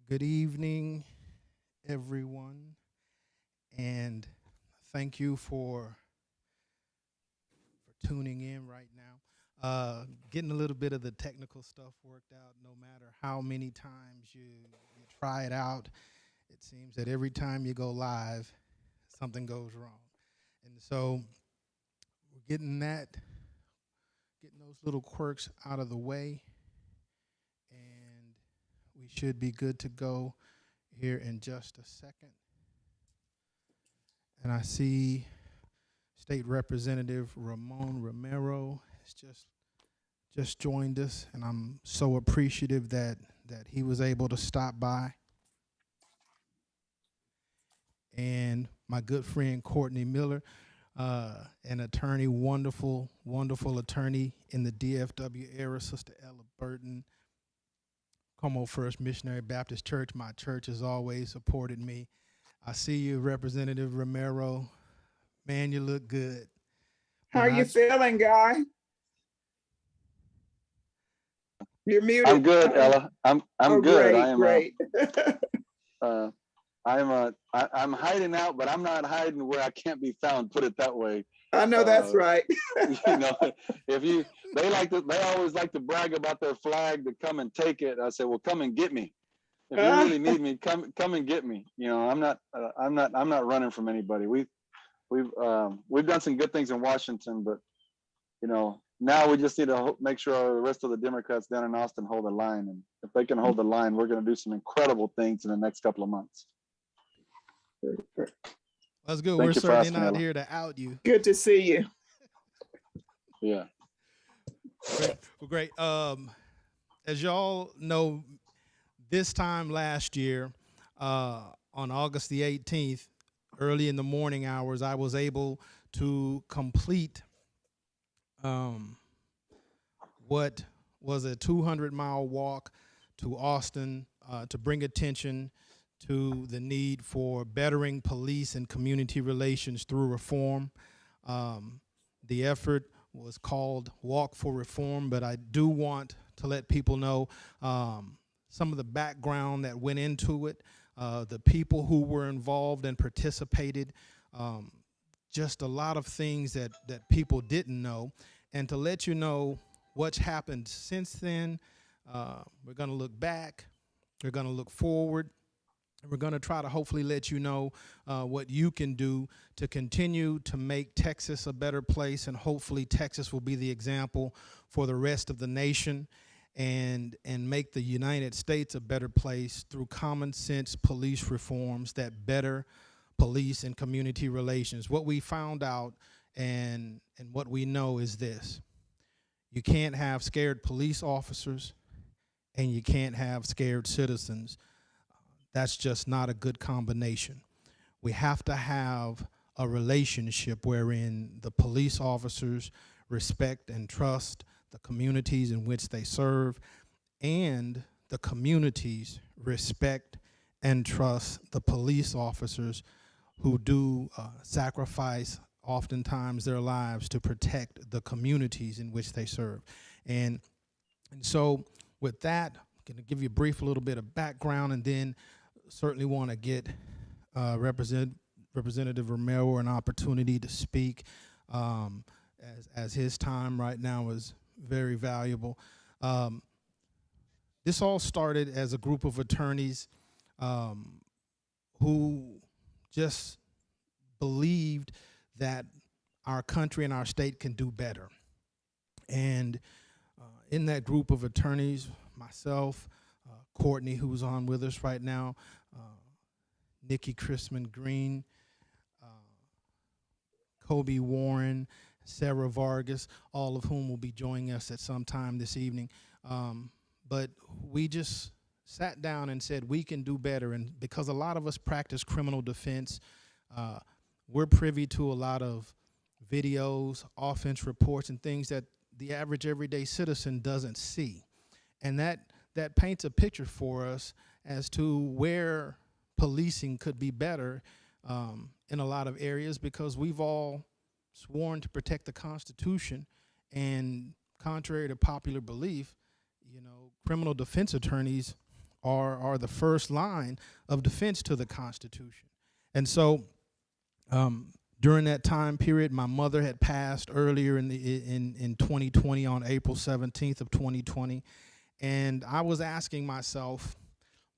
Good evening, everyone, and thank you for tuning in right now. Getting a little bit of the technical stuff worked out. No matter how many times you try it out, it seems that every time you go live, something goes wrong. And so we're getting those little quirks out of the way, and we should be good to go here in just a second. And I see State Representative Ramon Romero has just joined us, and I'm so appreciative that he was able to stop by. And my good friend Courtney Miller, an attorney, wonderful attorney in the DFW era, Sister Ella Burton, Como First Missionary Baptist Church. My church has always supported me. I see you, Representative Romero. Man, you look good. How are you feeling, Guy? You're muted. I'm good, Ella. I'm good. Great, I am great. I'm hiding out, but I'm not hiding where I can't be found. Put it that way. I know that's right. You know, they always like to brag about their flag to come and take it. I say, well, come and get me. If you really need me, come and get me. You know, I'm not running from anybody. We've done some good things in Washington, but you know, now we just need to make sure the rest of the Democrats down in Austin hold the line. And if they can hold the line, we're going to do some incredible things in the next couple of months. That's good. Thank We're you for certainly asking, not Ella. here to out you. Good to see you. Yeah. Great. Well, great. As y'all know, this time last year, on August the 18th, early in the morning hours, I was able to complete what was a 200-mile walk to Austin to bring attention to the need for bettering police and community relations through reform. The effort was called Walk for Reform, but I do want to let people know some of the background that went into it, the people who were involved and participated, just a lot of things that people didn't know. And to let you know what's happened since then, we're going to look back, we're going to look forward, and we're going to try to hopefully let you know what you can do to continue to make Texas a better place, and hopefully Texas will be the example for the rest of the nation and make the United States a better place through common sense police reforms that better police and community relations. What we found out and what we know is this: you can't have scared police officers and you can't have scared citizens. That's just not a good combination. We have to have a relationship wherein the police officers respect and trust the communities in which they serve, and the communities respect and trust the police officers who do sacrifice oftentimes their lives to protect the communities in which they serve. And so with that, I'm going to give you a brief little bit of background, and then certainly want to get Representative Romero an opportunity to speak, as his time right now is very valuable. This all started as a group of attorneys who just believed that our country and our state can do better. And in that group of attorneys, myself, Courtney, who's on with us right now, Nikki Chrisman Green, Kobe Warren, Sarah Vargas, all of whom will be joining us at some time this evening. But we just sat down and said we can do better. And because a lot of us practice criminal defense, we're privy to a lot of videos, offense reports, and things that the average everyday citizen doesn't see. And that paints a picture for us as to where policing could be better in a lot of areas, because we've all sworn to protect the Constitution, and contrary to popular belief, you know, criminal defense attorneys are the first line of defense to the Constitution. And so during that time period, my mother had passed earlier in 2020 on April 17th of 2020. And I was asking myself,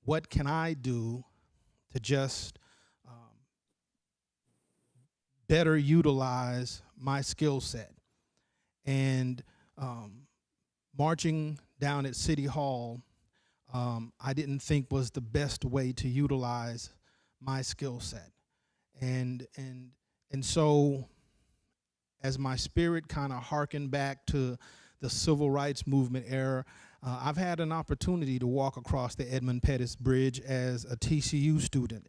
what can I do to just better utilize my skill set? And marching down at City Hall, I didn't think was the best way to utilize my skill set. And so as my spirit kind of harkened back to the civil rights movement era, I've had an opportunity to walk across the Edmund Pettus Bridge as a TCU student.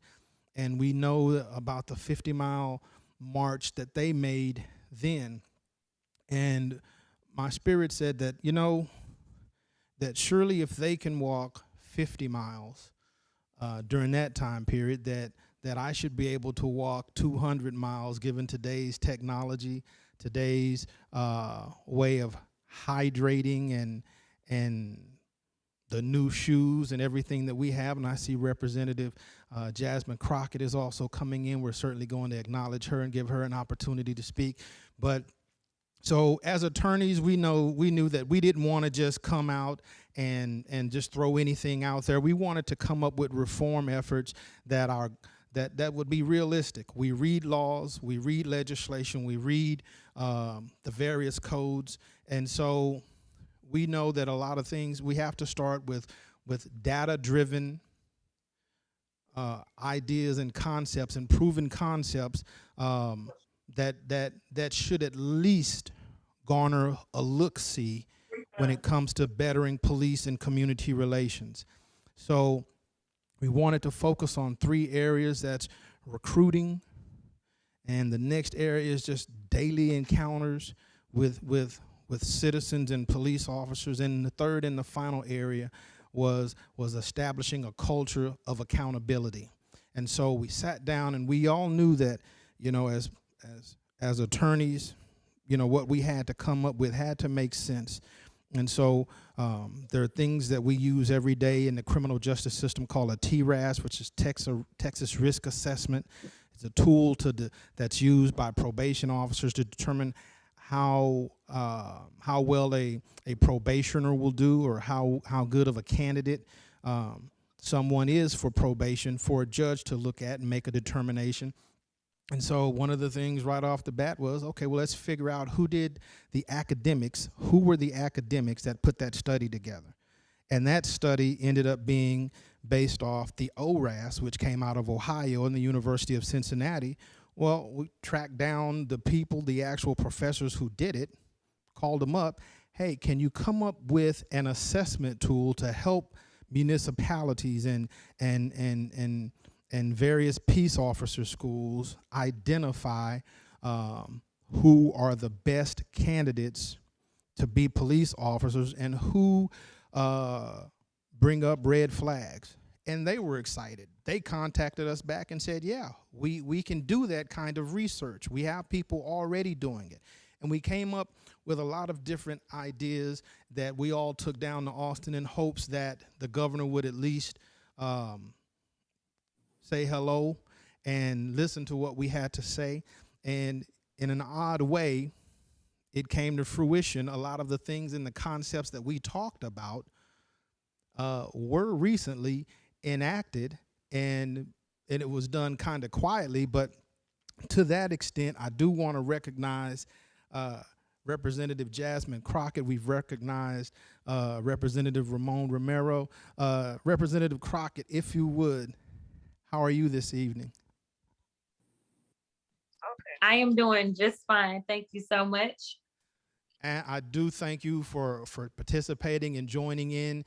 And we know about the 50-mile march that they made then. And my spirit said that, you know, that surely if they can walk 50 miles during that time period, that I should be able to walk 200 miles given today's technology, today's way of hydrating and the new shoes and everything that we have. And I see Representative Jasmine Crockett is also coming in. We're certainly going to acknowledge her and give her an opportunity to speak. But so as attorneys, we knew that we didn't want to just come out and just throw anything out there. We wanted to come up with reform efforts that would be realistic. We read laws, we read legislation, we read the various codes, and so we know that a lot of things we have to start with data-driven ideas and concepts and proven concepts that should at least garner a look-see when it comes to bettering police and community relations. So we wanted to focus on 3 areas. That's recruiting, and the next area is just daily encounters with citizens and police officers, and the third and the final area was establishing a culture of accountability. And so we sat down, and we all knew that, you know, as attorneys, you know, what we had to come up with had to make sense. And so there are things that we use every day in the criminal justice system called a TRAS, which is Texas Risk Assessment. It's a tool that's used by probation officers to determine how well a probationer will do, or how good of a candidate someone is for probation for a judge to look at and make a determination. And so one of the things right off the bat was, okay, well, let's figure out who were the academics that put that study together. And that study ended up being based off the ORAS, which came out of Ohio and the University of Cincinnati. Well, we tracked down the people, the actual professors who did it, called them up. Hey, can you come up with an assessment tool to help municipalities and various peace officer schools identify who are the best candidates to be police officers and who bring up red flags? And they were excited. They contacted us back and said, yeah, we can do that kind of research. We have people already doing it. And we came up with a lot of different ideas that we all took down to Austin in hopes that the governor would at least say hello and listen to what we had to say. And in an odd way, it came to fruition. A lot of the things and the concepts that we talked about were recently enacted, and it was done kind of quietly. But to that extent, I do want to recognize Representative Jasmine Crockett. We've recognized Representative Ramon Romero. Representative Crockett, if you would, how are you this evening? I am doing just fine. Thank you so much. And I do thank you for participating and joining in.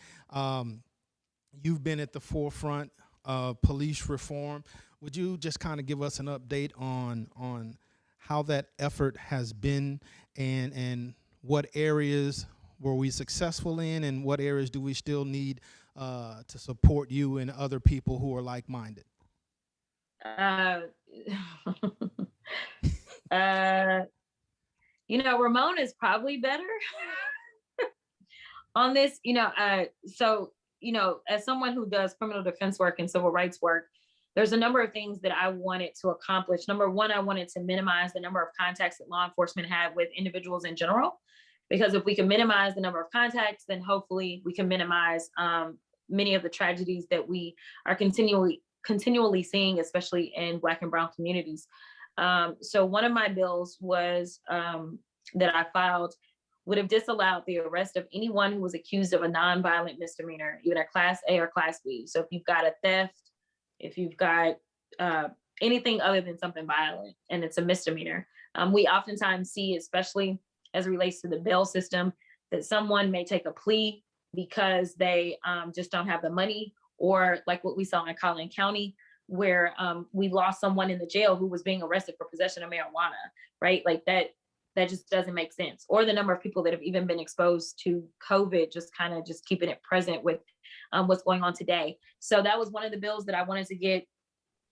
You've been at the forefront of police reform. Would you just kind of give us an update on how that effort has been, and what areas were we successful in, and what areas do we still need to support you and other people who are like-minded? You know, Ramon is probably better on this, you know, so as someone who does criminal defense work and civil rights work, there's a number of things that I wanted to accomplish. Number one, I wanted to minimize the number of contacts that law enforcement have with individuals in general, because if we can minimize the number of contacts, then hopefully we can minimize many of the tragedies that we are continually seeing, especially in Black and Brown communities. So one of my bills was that I filed would have disallowed the arrest of anyone who was accused of a nonviolent misdemeanor, even a Class A or Class B. So if you've got a theft, if you've got anything other than something violent and it's a misdemeanor, we oftentimes see, especially as it relates to the bail system, that someone may take a plea because they just don't have the money, or like what we saw in Collin County, where we lost someone in the jail who was being arrested for possession of marijuana, right? Like that just doesn't make sense. Or the number of people that have even been exposed to COVID, just kind of just keeping it present with what's going on today. So that was one of the bills that I wanted to get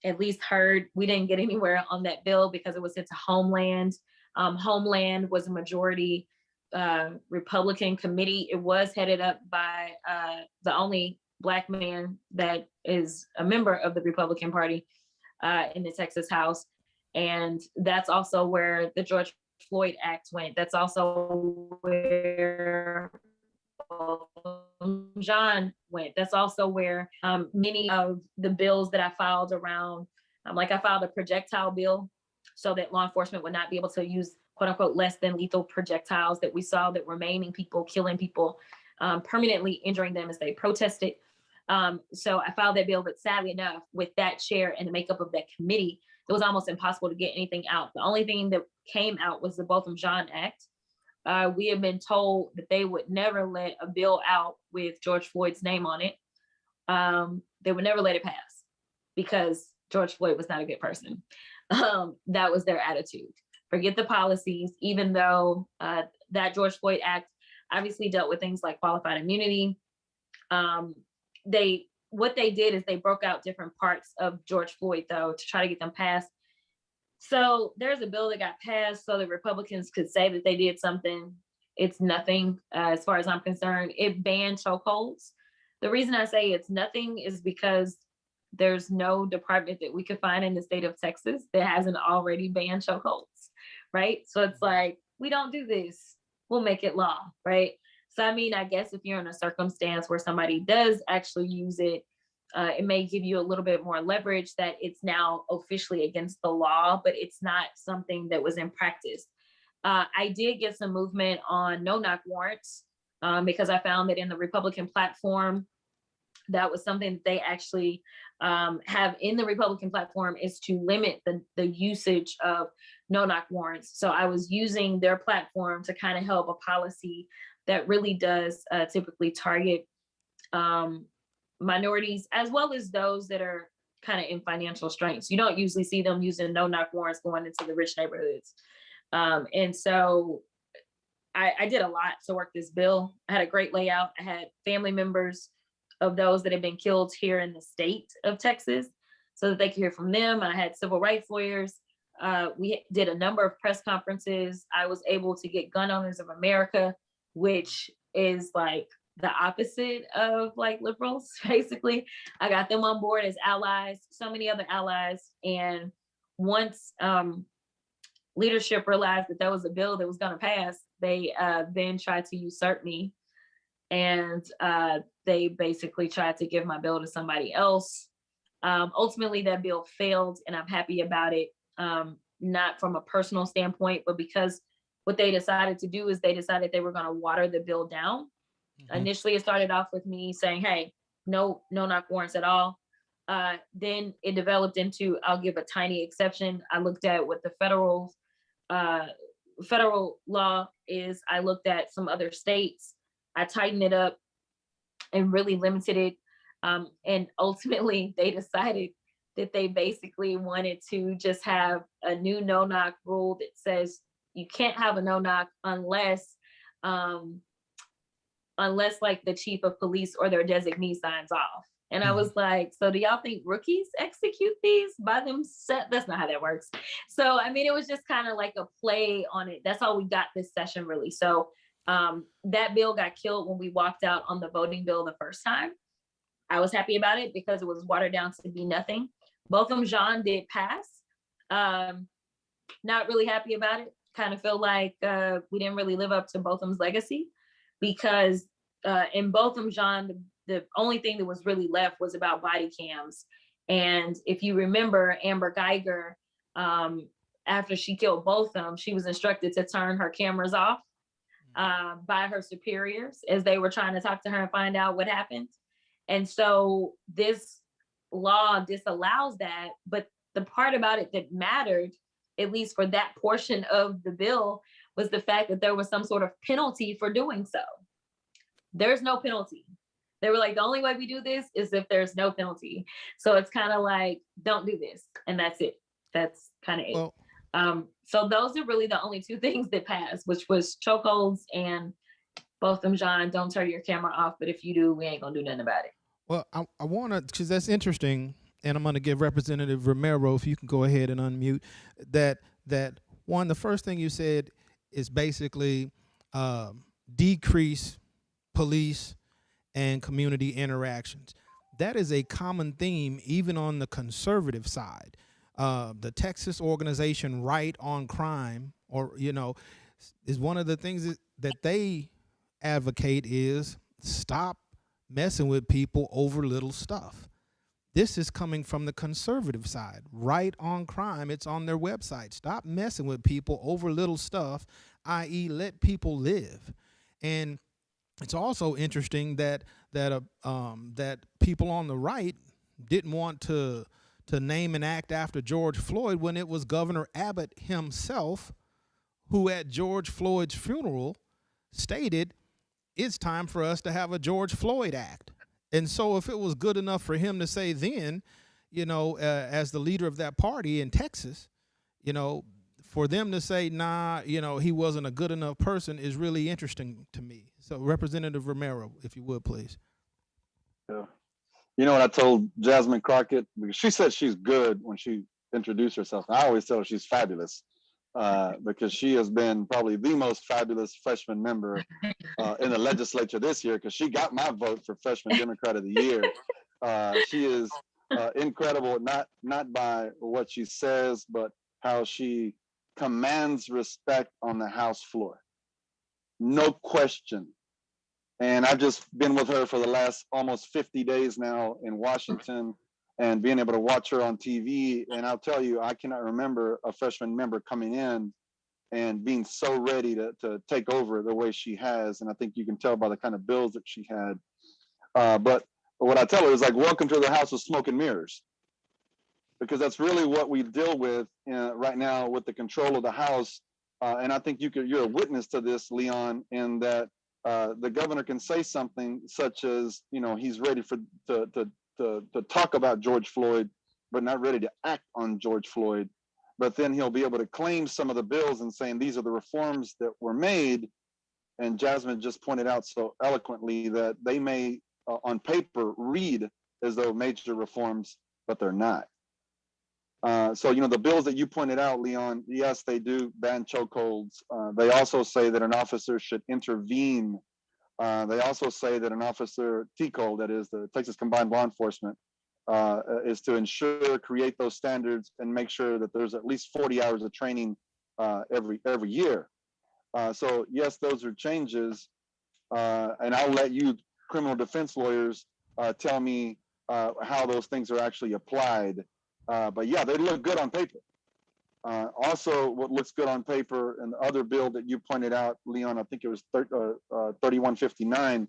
at least heard. We didn't get anywhere on that bill because it was sent to Homeland. Homeland was a majority Republican committee. It was headed up by the only Black man that is a member of the Republican Party in the Texas House. And that's also where the George Floyd Act went. That's also where John went. That's also where many of the bills that I filed around, like I filed a projectile bill so that law enforcement would not be able to use quote unquote less than lethal projectiles that we saw that were maiming people, killing people, permanently injuring them as they protested. So I filed that bill, but sadly enough, with that chair and the makeup of that committee, it was almost impossible to get anything out. The only thing that came out was the Botham Jean Act. We have been told that they would never let a bill out with George Floyd's name on it. They would never let it pass because George Floyd was not a good person. That was their attitude. Forget the policies, even though that George Floyd Act obviously dealt with things like qualified immunity. What they did is they broke out different parts of George Floyd, though, to try to get them passed. So there's a bill that got passed so the Republicans could say that they did something. It's nothing, as far as I'm concerned. It banned chokeholds. The reason I say it's nothing is because there's no department that we could find in the state of Texas that hasn't already banned chokeholds, right? So it's like, we don't do this, we'll make it law, right? So I mean, I guess if you're in a circumstance where somebody does actually use it, it may give you a little bit more leverage that it's now officially against the law, but it's not something that was in practice. I did get some movement on no-knock warrants because I found that in the Republican platform, that was something that they actually have in the Republican platform, is to limit the usage of no-knock warrants. So I was using their platform to kind of help a policy that really does typically target minorities, as well as those that are kind of in financial straits. You don't usually see them using no-knock warrants going into the rich neighborhoods. And so I did a lot to work this bill. I had a great layout. I had family members of those that have been killed here in the state of Texas so that they could hear from them. I had civil rights lawyers. We did a number of press conferences. I was able to get Gun Owners of America, which is like the opposite of like liberals, basically. I got them on board as allies, so many other allies. And once leadership realized that there was a bill that was gonna pass, they then tried to usurp me. And they basically tried to give my bill to somebody else. Ultimately, that bill failed, and I'm happy about it, not from a personal standpoint, but because what they decided to do is they decided they were going to water the bill down. Mm-hmm. Initially, it started off with me saying, hey, no knock warrants at all. Then it developed into, I'll give a tiny exception. I looked at what the federal law is. I looked at some other states. I tightened it up and really limited it. And ultimately, they decided that they basically wanted to just have a new no-knock rule that says you can't have a no-knock unless like the chief of police or their designee signs off. And I was like, so do y'all think rookies execute these by themselves? That's not how that works. So, I mean, it was just kind of like a play on it. That's all we got this session, really. So that bill got killed when we walked out on the voting bill the first time. I was happy about it because it was watered down to be nothing. Botham Jean did pass. Not really happy about it. Kind of feel like we didn't really live up to Botham's legacy, because in Botham Jean, the only thing that was really left was about body cams. And if you remember, Amber Geiger, after she killed Botham, she was instructed to turn her cameras off by her superiors as they were trying to talk to her and find out what happened. And so this law disallows that. But the part about it that mattered, at least for that portion of the bill, was the fact that there was some sort of penalty for doing so. There's no penalty. They were like, the only way we do this is if there's no penalty. So it's kind of like, don't do this. And that's it. That's kind of it. So those are really the only two things that passed, which was chokeholds and Botham Jean, don't turn your camera off. But if you do, we ain't gonna do nothing about it. Well, I want to, because that's interesting, and I'm going to give Representative Romero, if you can go ahead and unmute, that one, the first thing you said is basically decrease police and community interactions. That is a common theme even on the conservative side. The Texas organization Right on Crime, or, is one of the things that they advocate is stop messing with people over little stuff. This is coming from the conservative side. Right on Crime, it's on their website. Stop messing with people over little stuff, i.e. let people live. And it's also interesting that people on the right didn't want to name an act after George Floyd when it was Governor Abbott himself who at George Floyd's funeral stated, it's time for us to have a George Floyd Act. And so if it was good enough for him to say then, as the leader of that party in Texas, for them to say, nah, he wasn't a good enough person is really interesting to me. So Representative Romero, if you would, please. Yeah. You know what I told Jasmine Crockett? Because she said she's good when she introduced herself. I always tell her she's fabulous. Because she has been probably the most fabulous freshman member in the legislature this year, because she got my vote for Freshman Democrat of the Year. She is incredible, not by what she says, but how she commands respect on the House floor. No question. And I've just been with her for the last almost 50 days now in Washington, and being able to watch her on TV. And I'll tell you, I cannot remember a freshman member coming in and being so ready to take over the way she has. And I think you can tell by the kind of bills that she had. But what I tell her is like, welcome to the House of Smoke and Mirrors. Because that's really what we deal with right now with the control of the House. And I think you're a witness to this, Leon, in that the governor can say something such as, he's ready to talk about George Floyd, but not ready to act on George Floyd. But then he'll be able to claim some of the bills and saying these are the reforms that were made. And Jasmine just pointed out so eloquently that they may, on paper, read as though major reforms, but they're not. So, the bills that you pointed out, Leon, yes, they do ban chokeholds. They also say that an officer should intervene. They also say that an officer, TCOL, that is the Texas Combined Law Enforcement, is to create those standards and make sure that there's at least 40 hours of training every year. So yes, those are changes. And I'll let you criminal defense lawyers tell me how those things are actually applied. But yeah, they look good on paper. Also, what looks good on paper, and the other bill that you pointed out, Leon, I think it was 3159.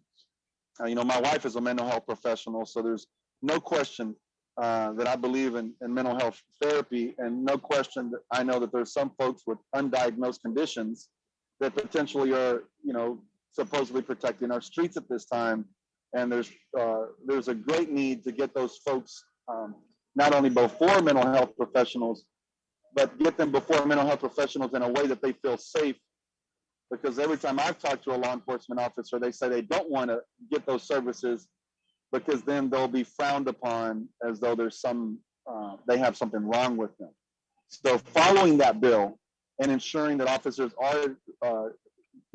My wife is a mental health professional, so there's no question that I believe in mental health therapy, and no question that I know that there's some folks with undiagnosed conditions that potentially are, supposedly protecting our streets at this time. And there's a great need to get those folks not only before mental health professionals, but get them before mental health professionals in a way that they feel safe. Because every time I've talked to a law enforcement officer, they say they don't want to get those services because then they'll be frowned upon as though there's they have something wrong with them. So following that bill and ensuring that officers are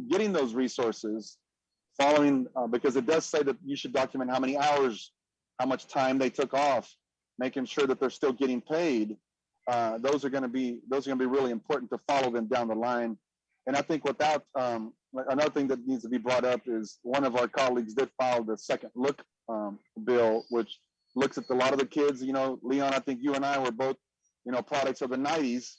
getting those resources, because it does say that you should document how many hours how much time they took off, making sure that they're still getting paid. Those are going to be really important to follow them down the line. And I think without another thing that needs to be brought up is one of our colleagues did file the second look bill, which looks at a lot of the kids. You know, Leon, I think you and I were both, you know, products of the 90s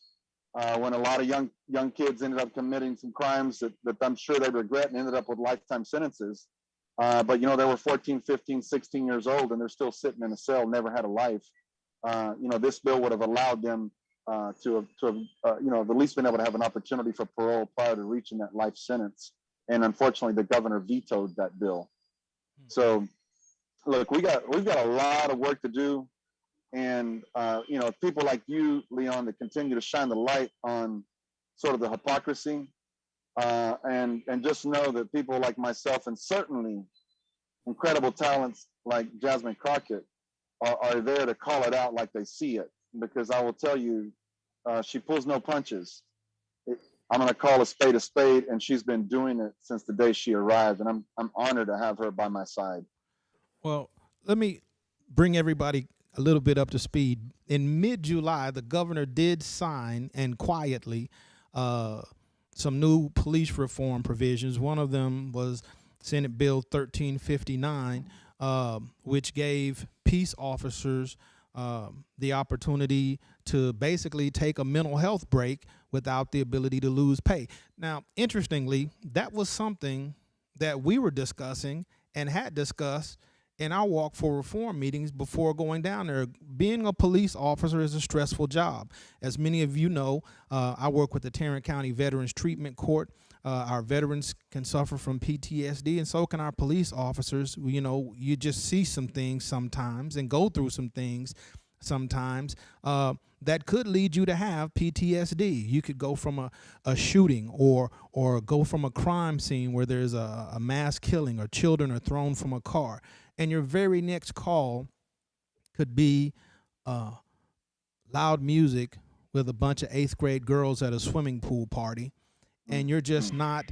when a lot of young kids ended up committing some crimes that I'm sure they regret and ended up with lifetime sentences. But, you know, they were 14, 15, 16 years old, and they're still sitting in a cell, never had a life. You know, this bill would have allowed them to have, you know, at least been able to have an opportunity for parole prior to reaching that life sentence. And unfortunately, the governor vetoed that bill. So, look, we've got a lot of work to do. And, you know, people like you, Leon, that continue to shine the light on sort of the hypocrisy. And just know that people like myself, and certainly incredible talents like Jasmine Crockett, are there to call it out like they see it. Because I will tell you, she pulls no punches. I'm going to call a spade, and she's been doing it since the day she arrived. And I'm honored to have her by my side. Well, let me bring everybody a little bit up to speed. In mid-July, the governor did sign, and quietly, some new police reform provisions. One of them was Senate Bill 1359, which gave peace officers the opportunity to basically take a mental health break without the ability to lose pay. Now, interestingly, that was something that we were discussing and had discussed in our Walk for Reform meetings before going down there. Being a police officer is a stressful job. As many of you know, I work with the Tarrant County Veterans Treatment Court. Our veterans can suffer from PTSD, and so can our police officers. You know, you just see some things sometimes and go through some things sometimes that could lead you to have PTSD. You could go from a shooting or go from a crime scene where there's a mass killing or children are thrown from a car, and your very next call could be loud music with a bunch of 8th grade girls at a swimming pool party, and you're just not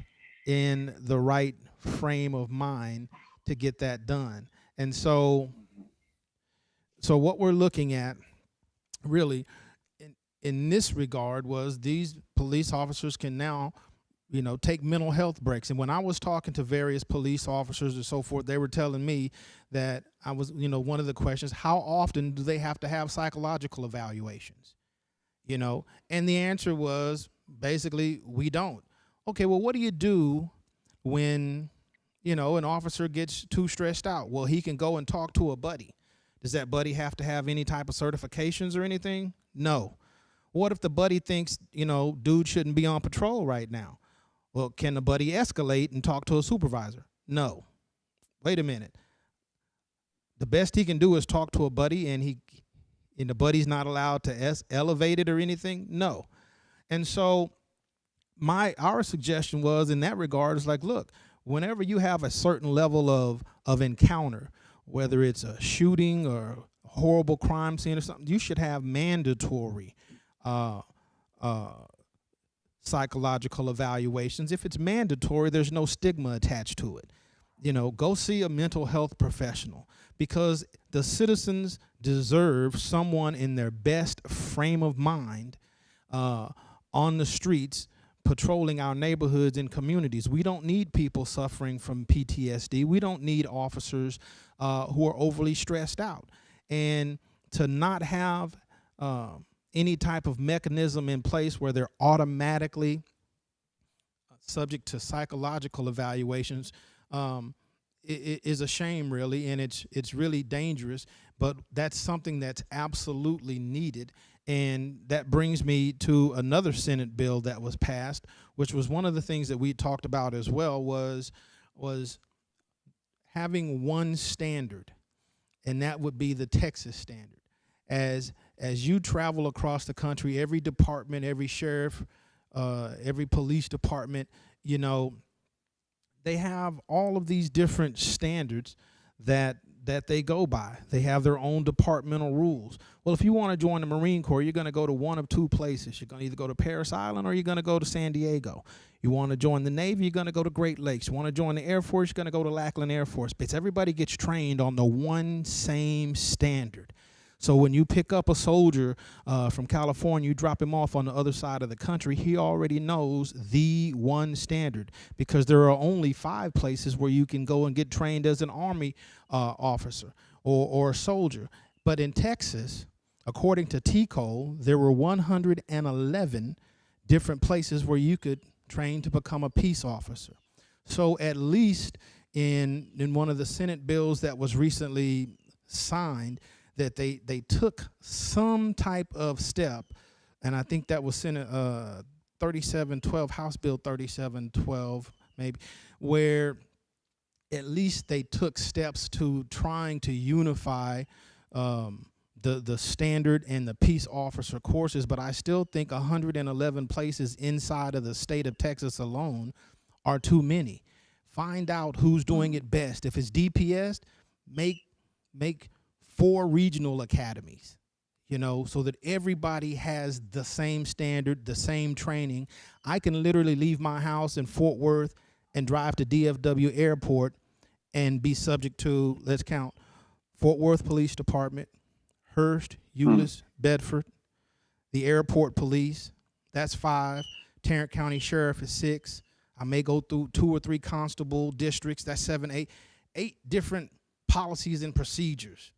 in the right frame of mind to get that done. And so what we're looking at really in this regard was these police officers can now, you know, take mental health breaks. And when I was talking to various police officers and so forth, they were telling me that I was, you know, one of the questions, how often do they have to have psychological evaluations? You know, and the answer was basically, we don't. Okay, well, what do you do when, you know, an officer gets too stressed out? Well, he can go and talk to a buddy. Does that buddy have to have any type of certifications or anything? No. What if the buddy thinks, you know, dude shouldn't be on patrol right now? Well, can the buddy escalate and talk to a supervisor? No. Wait a minute. The best he can do is talk to a buddy, and the buddy's not allowed to elevate it or anything? No. And so our suggestion was in that regard is like, look, whenever you have a certain level of encounter, whether it's a shooting or a horrible crime scene or something, you should have mandatory psychological evaluations. If it's mandatory, there's no stigma attached to it. You know, go see a mental health professional, because the citizens deserve someone in their best frame of mind on the streets patrolling our neighborhoods and communities. We don't need people suffering from PTSD. We don't need officers who are overly stressed out. And to not have any type of mechanism in place where they're automatically subject to psychological evaluations is a shame, really, and it's really dangerous. But that's something that's absolutely needed. And that brings me to another Senate bill that was passed, which was one of the things that we talked about as well, was having one standard, and that would be the Texas standard. As you travel across the country, every department, every sheriff, every police department, you know, they have all of these different standards that that they go by. They have their own departmental rules. Well, if you want to join the Marine Corps, you're going to go to one of two places. You're going to either go to Parris Island or you're going to go to San Diego. You want to join the Navy, you're going to go to Great Lakes. You want to join the Air Force, you're going to go to Lackland Air Force Base. Everybody gets trained on the one same standard. So when you pick up a soldier from California, you drop him off on the other side of the country, he already knows the one standard, because there are only 5 places where you can go and get trained as an Army officer or a soldier. But in Texas, according to TCOL, there were 111 different places where you could train to become a peace officer. So at least in one of the Senate bills that was recently signed, that they took some type of step, and I think that was Senate 3712, House Bill 3712 maybe, where at least they took steps to trying to unify the standard and the peace officer courses. But I still think 111 places inside of the state of Texas alone are too many. Find out who's doing it best. If it's DPS, make 4 regional academies, you know, so that everybody has the same standard, the same training. I can literally leave my house in Fort Worth and drive to DFW Airport and be subject to, let's count, Fort Worth Police Department, Hearst, Euless, Bedford, the airport police, that's 5. Tarrant County Sheriff is 6. I may go through 2 or 3 constable districts, that's 7, 8 different policies and procedures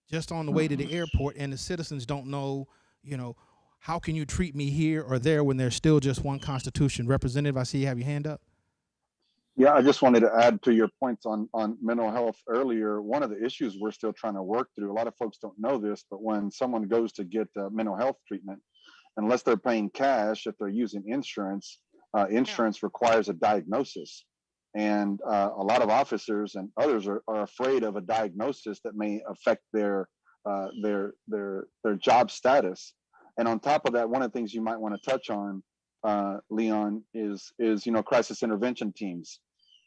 just on the way to the airport, and the citizens don't know, you know, how can you treat me here or there when there's still just one Constitution? Representative, I see you have your hand up. Yeah, I just wanted to add to your points on mental health earlier. One of the issues we're still trying to work through, a lot of folks don't know this, but when someone goes to get mental health treatment, unless they're paying cash, if they're using insurance, insurance requires a diagnosis. And a lot of officers and others are afraid of a diagnosis that may affect their job status. And on top of that, one of the things you might want to touch on, Leon, is crisis intervention teams.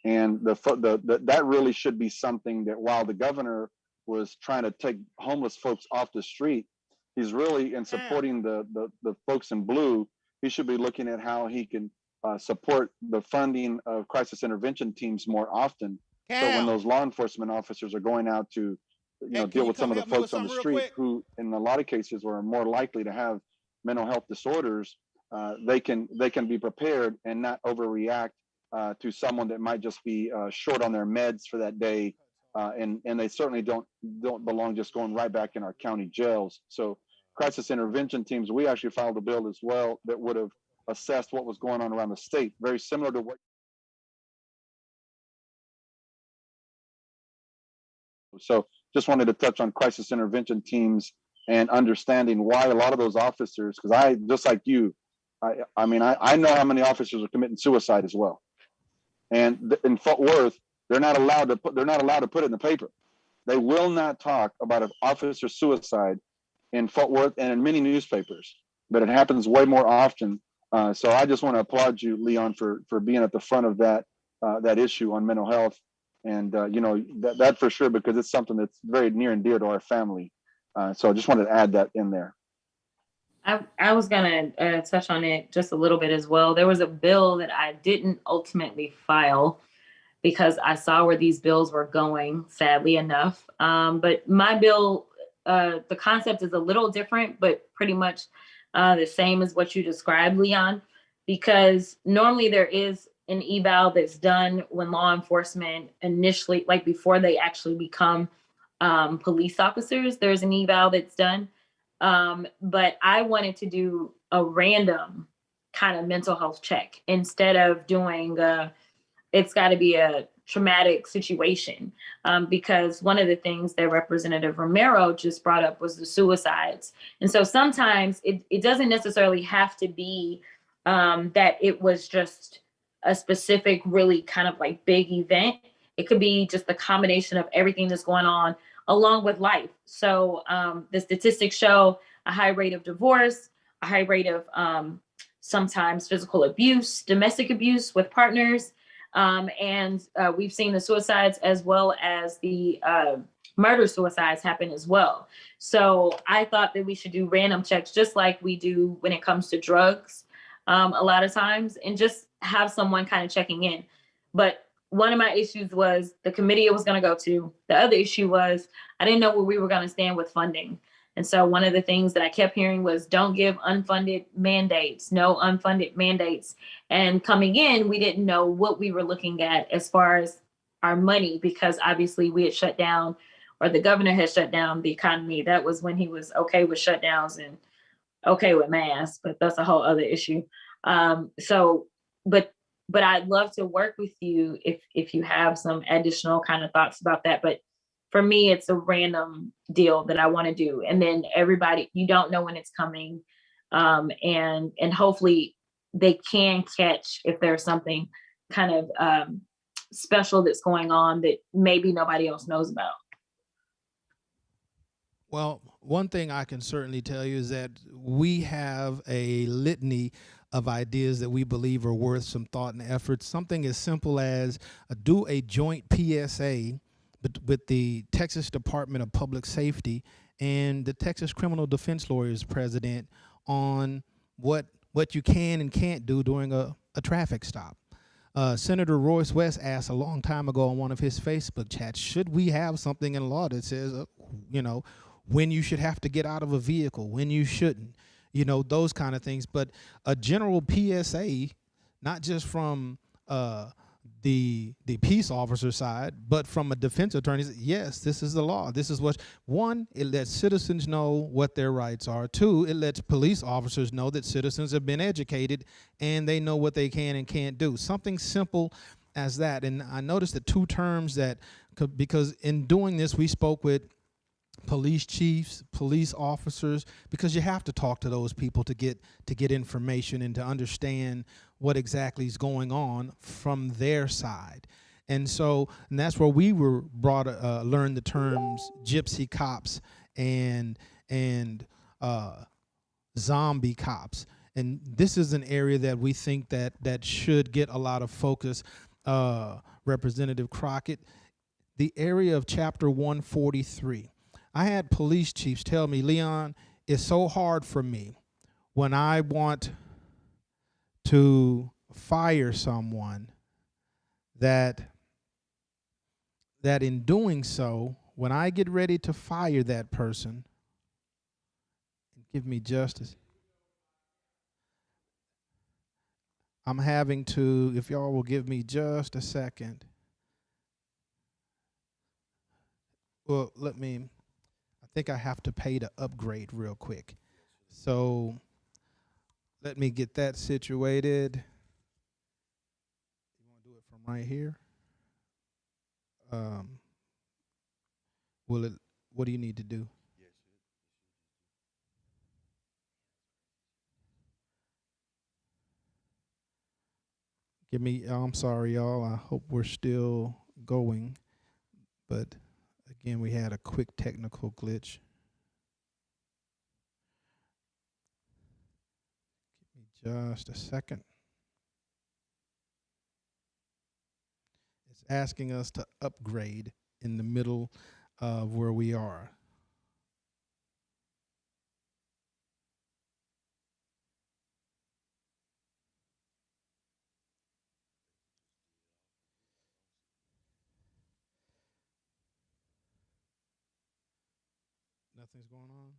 And that really should be something that, while the governor was trying to take homeless folks off the street, he's really, in supporting the folks in blue, he should be looking at how he can support the funding of crisis intervention teams more often. So when those law enforcement officers are going out to deal with some of the folks on the street who in a lot of cases are more likely to have mental health disorders, they can be prepared and not overreact to someone that might just be short on their meds for that day, and they certainly don't belong just going right back in our county jails. So crisis intervention teams, we actually filed a bill as well that would have assessed what was going on around the state, very similar to what. So just wanted to touch on crisis intervention teams and understanding why a lot of those officers, because I, just like you, I know how many officers are committing suicide as well. And in Fort Worth, they're not allowed to put it in the paper. They will not talk about an officer suicide in Fort Worth and in many newspapers, but it happens way more often. So I just want to applaud you, Leon, for being at the front of that issue on mental health, and that for sure, because it's something that's very near and dear to our family. So I just wanted to add that in there. I was gonna touch on it just a little bit as well. There was a bill that I didn't ultimately file because I saw where these bills were going, sadly enough. But my bill, the concept is a little different, but pretty much the same as what you described, Leon, because normally there is an eval that's done when law enforcement initially, like before they actually become police officers, there's an eval that's done. But I wanted to do a random kind of mental health check instead of doing it's got to be a traumatic situation, because one of the things that Representative Romero just brought up was the suicides. And so sometimes it doesn't necessarily have to be that it was just a specific, really kind of like big event. It could be just the combination of everything that's going on along with life. So the statistics show a high rate of divorce, a high rate of sometimes physical abuse, domestic abuse with partners. And we've seen the suicides as well as the murder suicides happen as well. So I thought that we should do random checks, just like we do when it comes to drugs, a lot of times, and just have someone kind of checking in. But one of my issues was the committee it was going to go to. The other issue was I didn't know where we were going to stand with funding. And so one of the things that I kept hearing was don't give unfunded mandates, no unfunded mandates. And coming in, we didn't know what we were looking at as far as our money, because obviously we had shut down, or the governor had shut down the economy. That was when he was okay with shutdowns and okay with masks, but that's a whole other issue. So, but I'd love to work with you if you have some additional kind of thoughts about that. But for me, it's a random deal that I want to do, and then everybody, you don't know when it's coming, and hopefully they can catch if there's something kind of special that's going on that maybe nobody else knows about. Well, one thing I can certainly tell you is that we have a litany of ideas that we believe are worth some thought and effort. Something as simple as do a joint PSA with the Texas Department of Public Safety and the Texas Criminal Defense Lawyers President on what you can and can't do during a traffic stop. Senator Royce West asked a long time ago on one of his Facebook chats, should we have something in law that says, when you should have to get out of a vehicle, when you shouldn't, those kind of things. But a general PSA, not just from the peace officer side, but from a defense attorney, yes, this is the law. This is what, one, it lets citizens know what their rights are. Two, it lets police officers know that citizens have been educated and they know what they can and can't do. Something simple as that. And I noticed the two terms that, because in doing this, we spoke with police chiefs, police officers, because you have to talk to those people to get information and to understand what exactly is going on from their side. And that's where we were learned the terms gypsy cops and zombie cops. And this is an area that we think that should get a lot of focus. Representative Crockett, the area of Chapter 143. I had police chiefs tell me, Leon, it's so hard for me when I want to fire someone that in doing so, when I get ready to fire that person, give me justice, I'm having to, if y'all will give me just a second. Well, I think I have to pay to upgrade real quick. So let me get that situated. You want to do it from right here? What do you need to do? I'm sorry, y'all. I hope we're still going. But again, we had a quick technical glitch. Give me just a second. It's asking us to upgrade in the middle of where we are. Nothing's going on?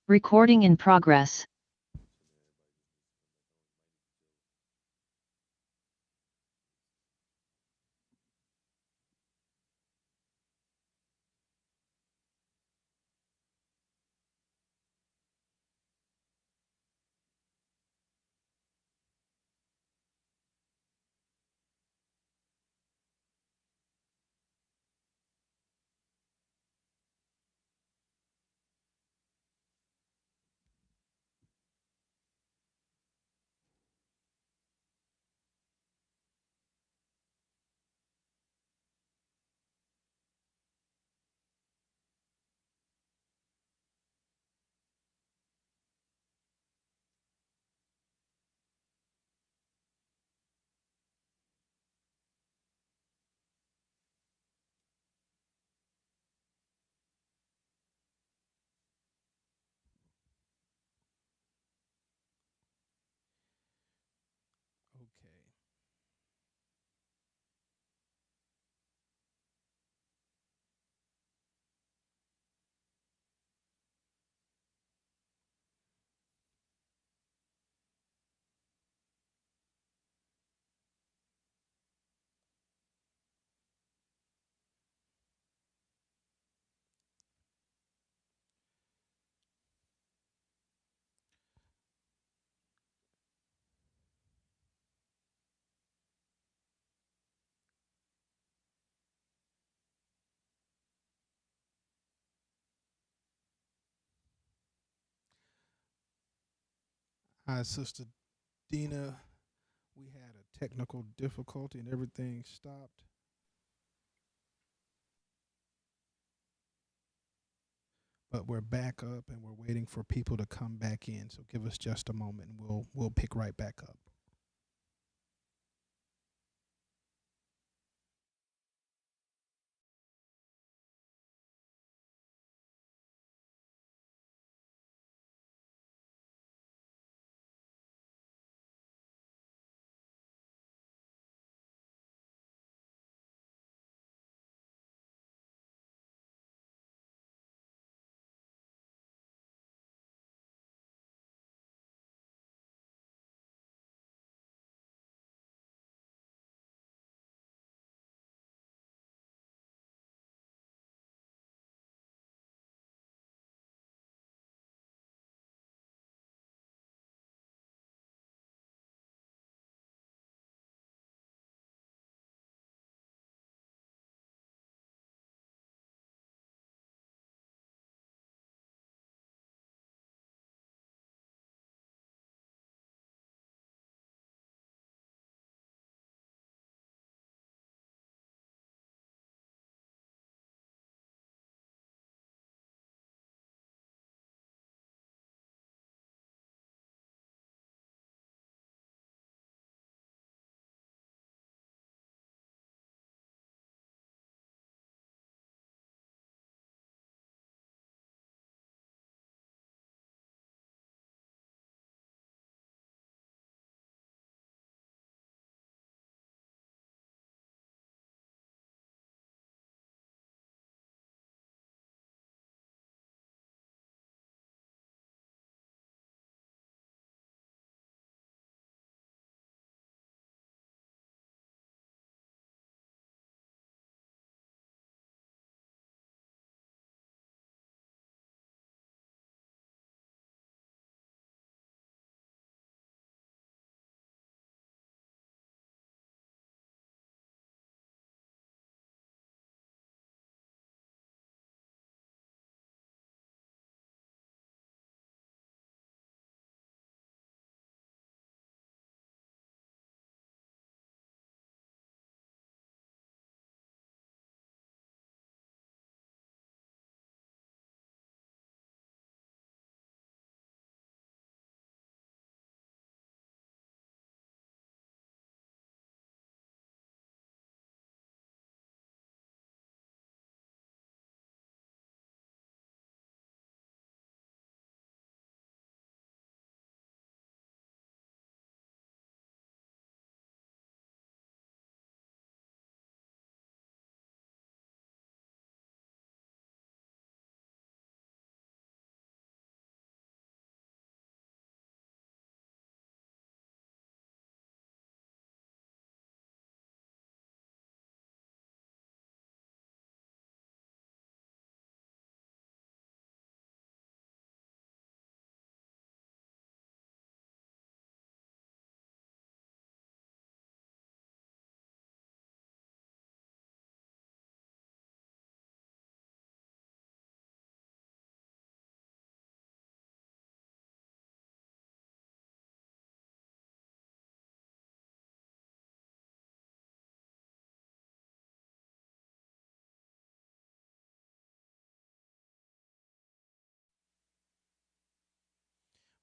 Recording in progress. Okay. Hi, Sister Dina. We had a technical difficulty and everything stopped. But we're back up and we're waiting for people to come back in. So give us just a moment and we'll pick right back up.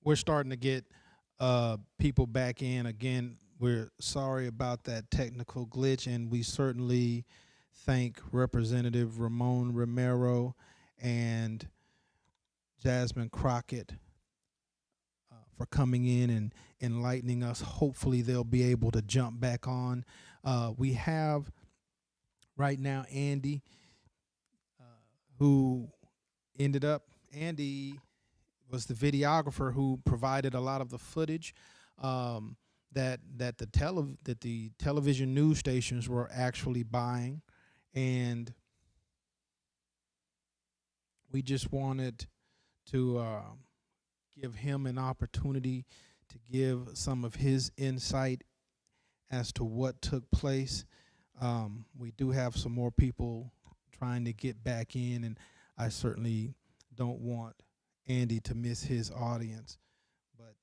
we're starting to get people back in again. We're sorry about that technical glitch, and we certainly thank Representative Ramon Romero and Jasmine Crockett for coming in and enlightening us. Hopefully they'll be able to jump back on. We have right now Andy, who ended up, Andy was the videographer who provided a lot of the footage that the television news stations were actually buying, and we just wanted to give him an opportunity to give some of his insight as to what took place. We do have some more people trying to get back in, and I certainly don't want Andy to miss his audience. But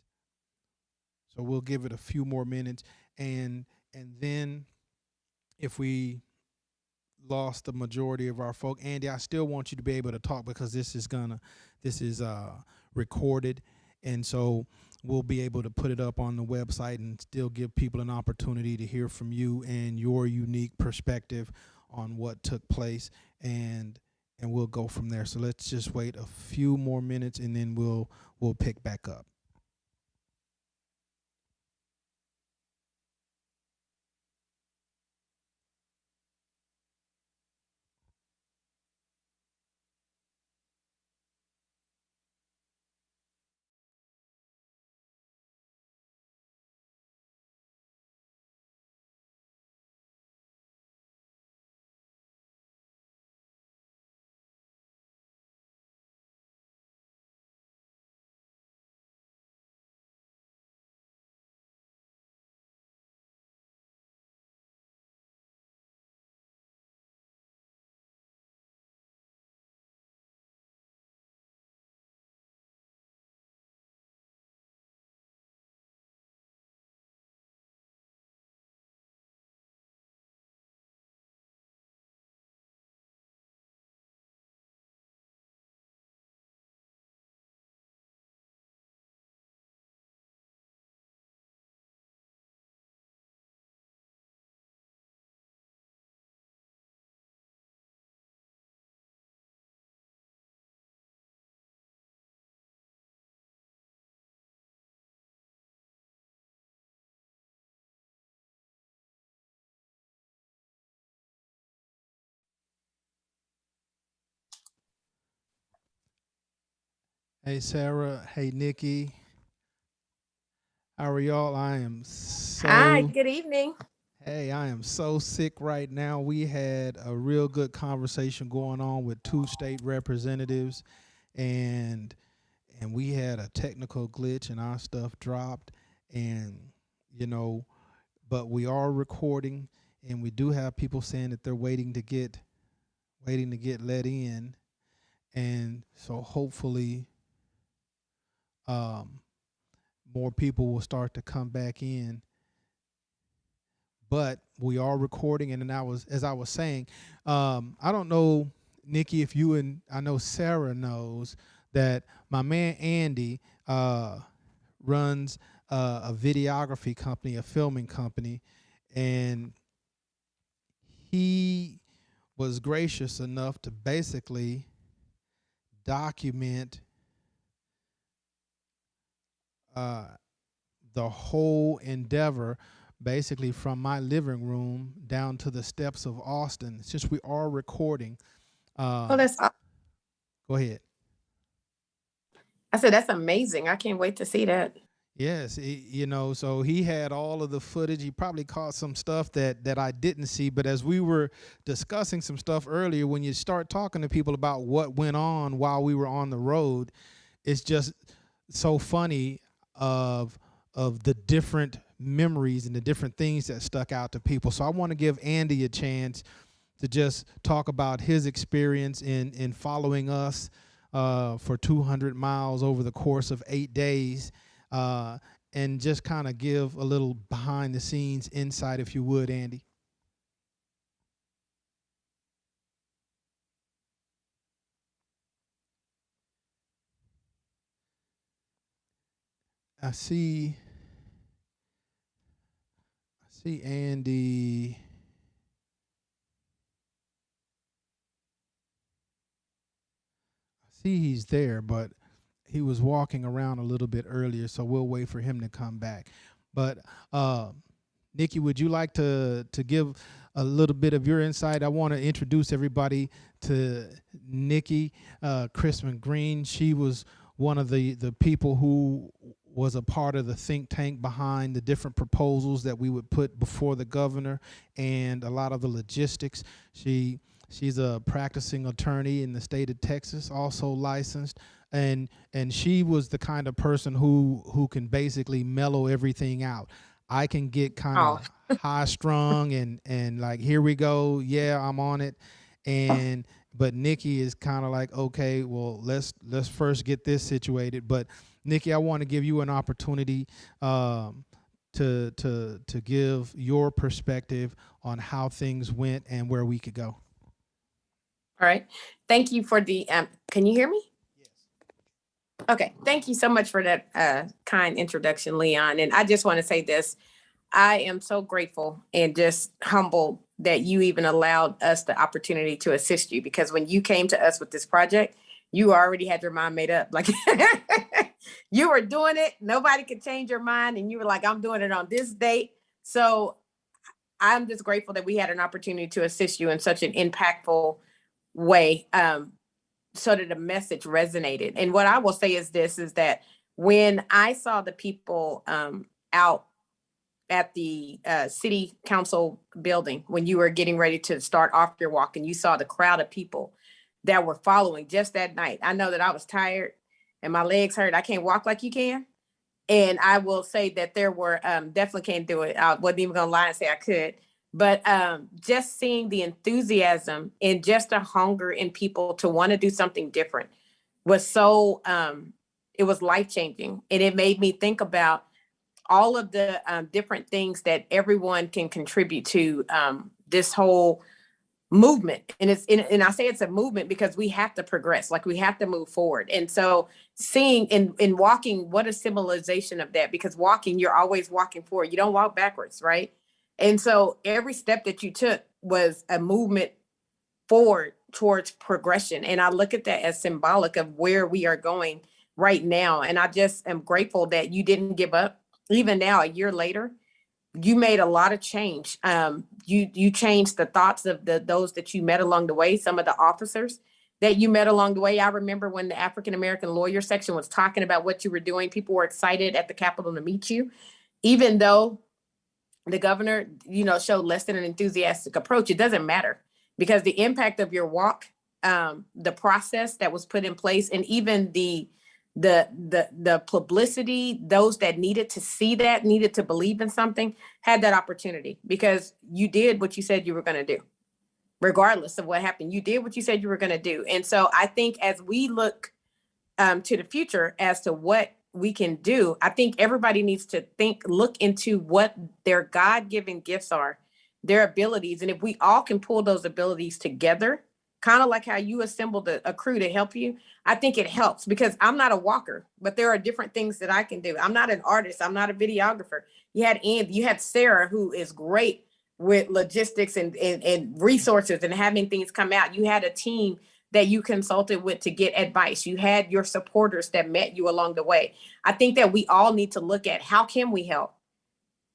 so we'll give it a few more minutes, and then if we lost the majority of our folk, Andy, I still want you to be able to talk, because this is recorded, and so we'll be able to put it up on the website and still give people an opportunity to hear from you and your unique perspective on what took place, and we'll go from there. So let's just wait a few more minutes, and then we'll pick back up. Hey, Sarah. Hey, Nikki. How are y'all? I am Hi, so, good evening. hey, I am so sick right now. We had a real good conversation going on with two state representatives, and we had a technical glitch and our stuff dropped, and but we are recording, and we do have people saying that they're waiting to get let in, and so hopefully more people will start to come back in. But we are recording, and then as I was saying, I don't know, Nikki, if you and I know Sarah knows that my man Andy runs a videography company, a filming company, and he was gracious enough to basically document the whole endeavor, basically from my living room down to the steps of Austin. Since we are recording, Oh, go ahead. I said that's amazing. I can't wait to see that. Yes, so he had all of the footage. He probably caught some stuff that I didn't see. But as we were discussing some stuff earlier, when you start talking to people about what went on while we were on the road, it's just so funny of the different memories and the different things that stuck out to people. So I want to give Andy a chance to just talk about his experience in following us for 200 miles over the course of 8 days, and just kind of give a little behind the scenes insight, if you would, Andy. I see Andy. I see he's there, but he was walking around a little bit earlier, so we'll wait for him to come back. But Nikki, would you like to give a little bit of your insight? I want to introduce everybody to Nikki Christman Green. She was one of the people who was a part of the think tank behind the different proposals that we would put before the governor and a lot of the logistics. She's a practicing attorney in the state of Texas, also licensed, and she was the kind of person who can basically mellow everything out. I can get kind of high strung and like, here we go, yeah, I'm on it, but Nikki is kind of like, okay, well, let's first get this situated. But Nikki, I want to give you an opportunity to give your perspective on how things went and where we could go. All right. Thank you for the, can you hear me? Yes. Okay. Thank you so much for that kind introduction, Leon. And I just want to say this. I am so grateful and just humbled that you even allowed us the opportunity to assist you, because when you came to us with this project, you already had your mind made up. Like you were doing it. Nobody could change your mind. And you were like, I'm doing it on this date. So I'm just grateful that we had an opportunity to assist you in such an impactful way, so that the message resonated. And what I will say is this, is that when I saw the people out at the city council building, when you were getting ready to start off your walk and you saw the crowd of people that were following just that night, I know that I was tired and my legs hurt. I can't walk like you can. And I will say that there were, definitely can't do it. I wasn't even gonna lie and say I could. But just seeing the enthusiasm and just a hunger in people to want to do something different was so, it was life-changing. And it made me think about all of the different things that everyone can contribute to this whole movement. And I say it's a movement because we have to progress, like we have to move forward. And so seeing and walking, what a symbolization of that, because walking, you're always walking forward. You don't walk backwards, right? And so every step that you took was a movement forward towards progression. And I look at that as symbolic of where we are going right now. And I just am grateful that you didn't give up. Even now, a year later, you made a lot of change. You changed the thoughts of those that you met along the way, some of the officers that you met along the way. I remember when the African-American lawyer section was talking about what you were doing, people were excited at the Capitol to meet you, even though the governor, showed less than an enthusiastic approach. It doesn't matter, because the impact of your walk, the process that was put in place, and even the publicity, those that needed to see that, needed to believe in something, had that opportunity, because you did what you said you were going to do. Regardless of what happened, you did what you said you were going to do. And so I think as we look to the future as to what we can do, I think everybody needs to look into what their God-given gifts are, their abilities. And if we all can pull those abilities together, kind of like how you assembled a crew to help you, I think it helps, because I'm not a walker, but there are different things that I can do. I'm not an artist. I'm not a videographer. You had Andy, you had Sarah, who is great with logistics and resources and having things come out. You had a team that you consulted with to get advice. You had your supporters that met you along the way. I think that we all need to look at how can we help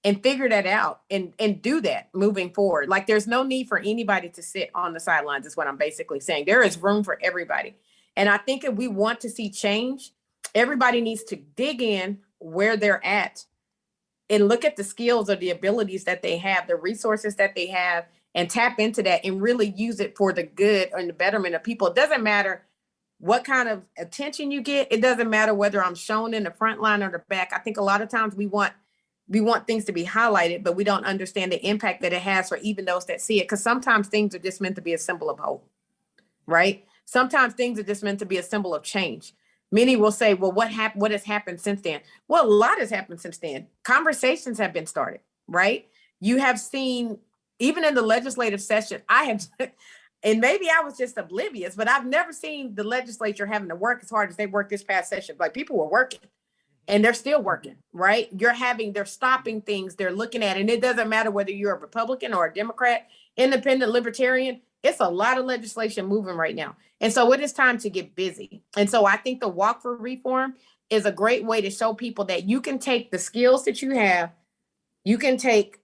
and figure that out and do that moving forward. Like, there's no need for anybody to sit on the sidelines, is what I'm basically saying. There is room for everybody. And I think if we want to see change, everybody needs to dig in where they're at and look at the skills or the abilities that they have, the resources that they have, and tap into that and really use it for the good and the betterment of people. It doesn't matter what kind of attention you get. It doesn't matter whether I'm shown in the front line or the back. I think a lot of times we want things to be highlighted, but we don't understand the impact that it has for even those that see it. Because sometimes things are just meant to be a symbol of hope, right? Sometimes things are just meant to be a symbol of change. Many will say, well, what has happened since then? Well, a lot has happened since then. Conversations have been started, right? You have seen, even in the legislative session, and maybe I was just oblivious, but I've never seen the legislature having to work as hard as they worked this past session. Like, people were working. and they're still working, right? They're stopping things, they're looking at it. And it doesn't matter whether you're a Republican or a Democrat, independent, libertarian, it's a lot of legislation moving right now. And so it is time to get busy. And so I think the Walk for Reform is a great way to show people that you can take the skills that you have, you can take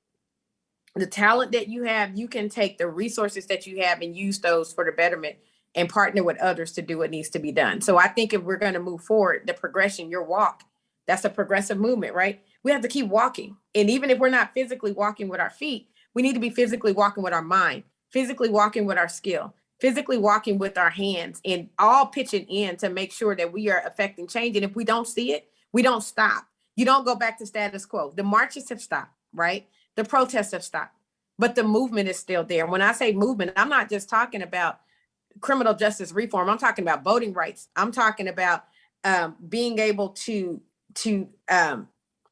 the talent that you have, you can take the resources that you have and use those for the betterment and partner with others to do what needs to be done. So I think if we're going to move forward, the progression, your walk, that's a progressive movement, right? We have to keep walking. And even if we're not physically walking with our feet, we need to be physically walking with our mind, physically walking with our skill, physically walking with our hands, and all pitching in to make sure that we are affecting change. And if we don't see it, we don't stop. You don't go back to status quo. The marches have stopped, right? The protests have stopped, but the movement is still there. When I say movement, I'm not just talking about criminal justice reform. I'm talking about voting rights. I'm talking about being able to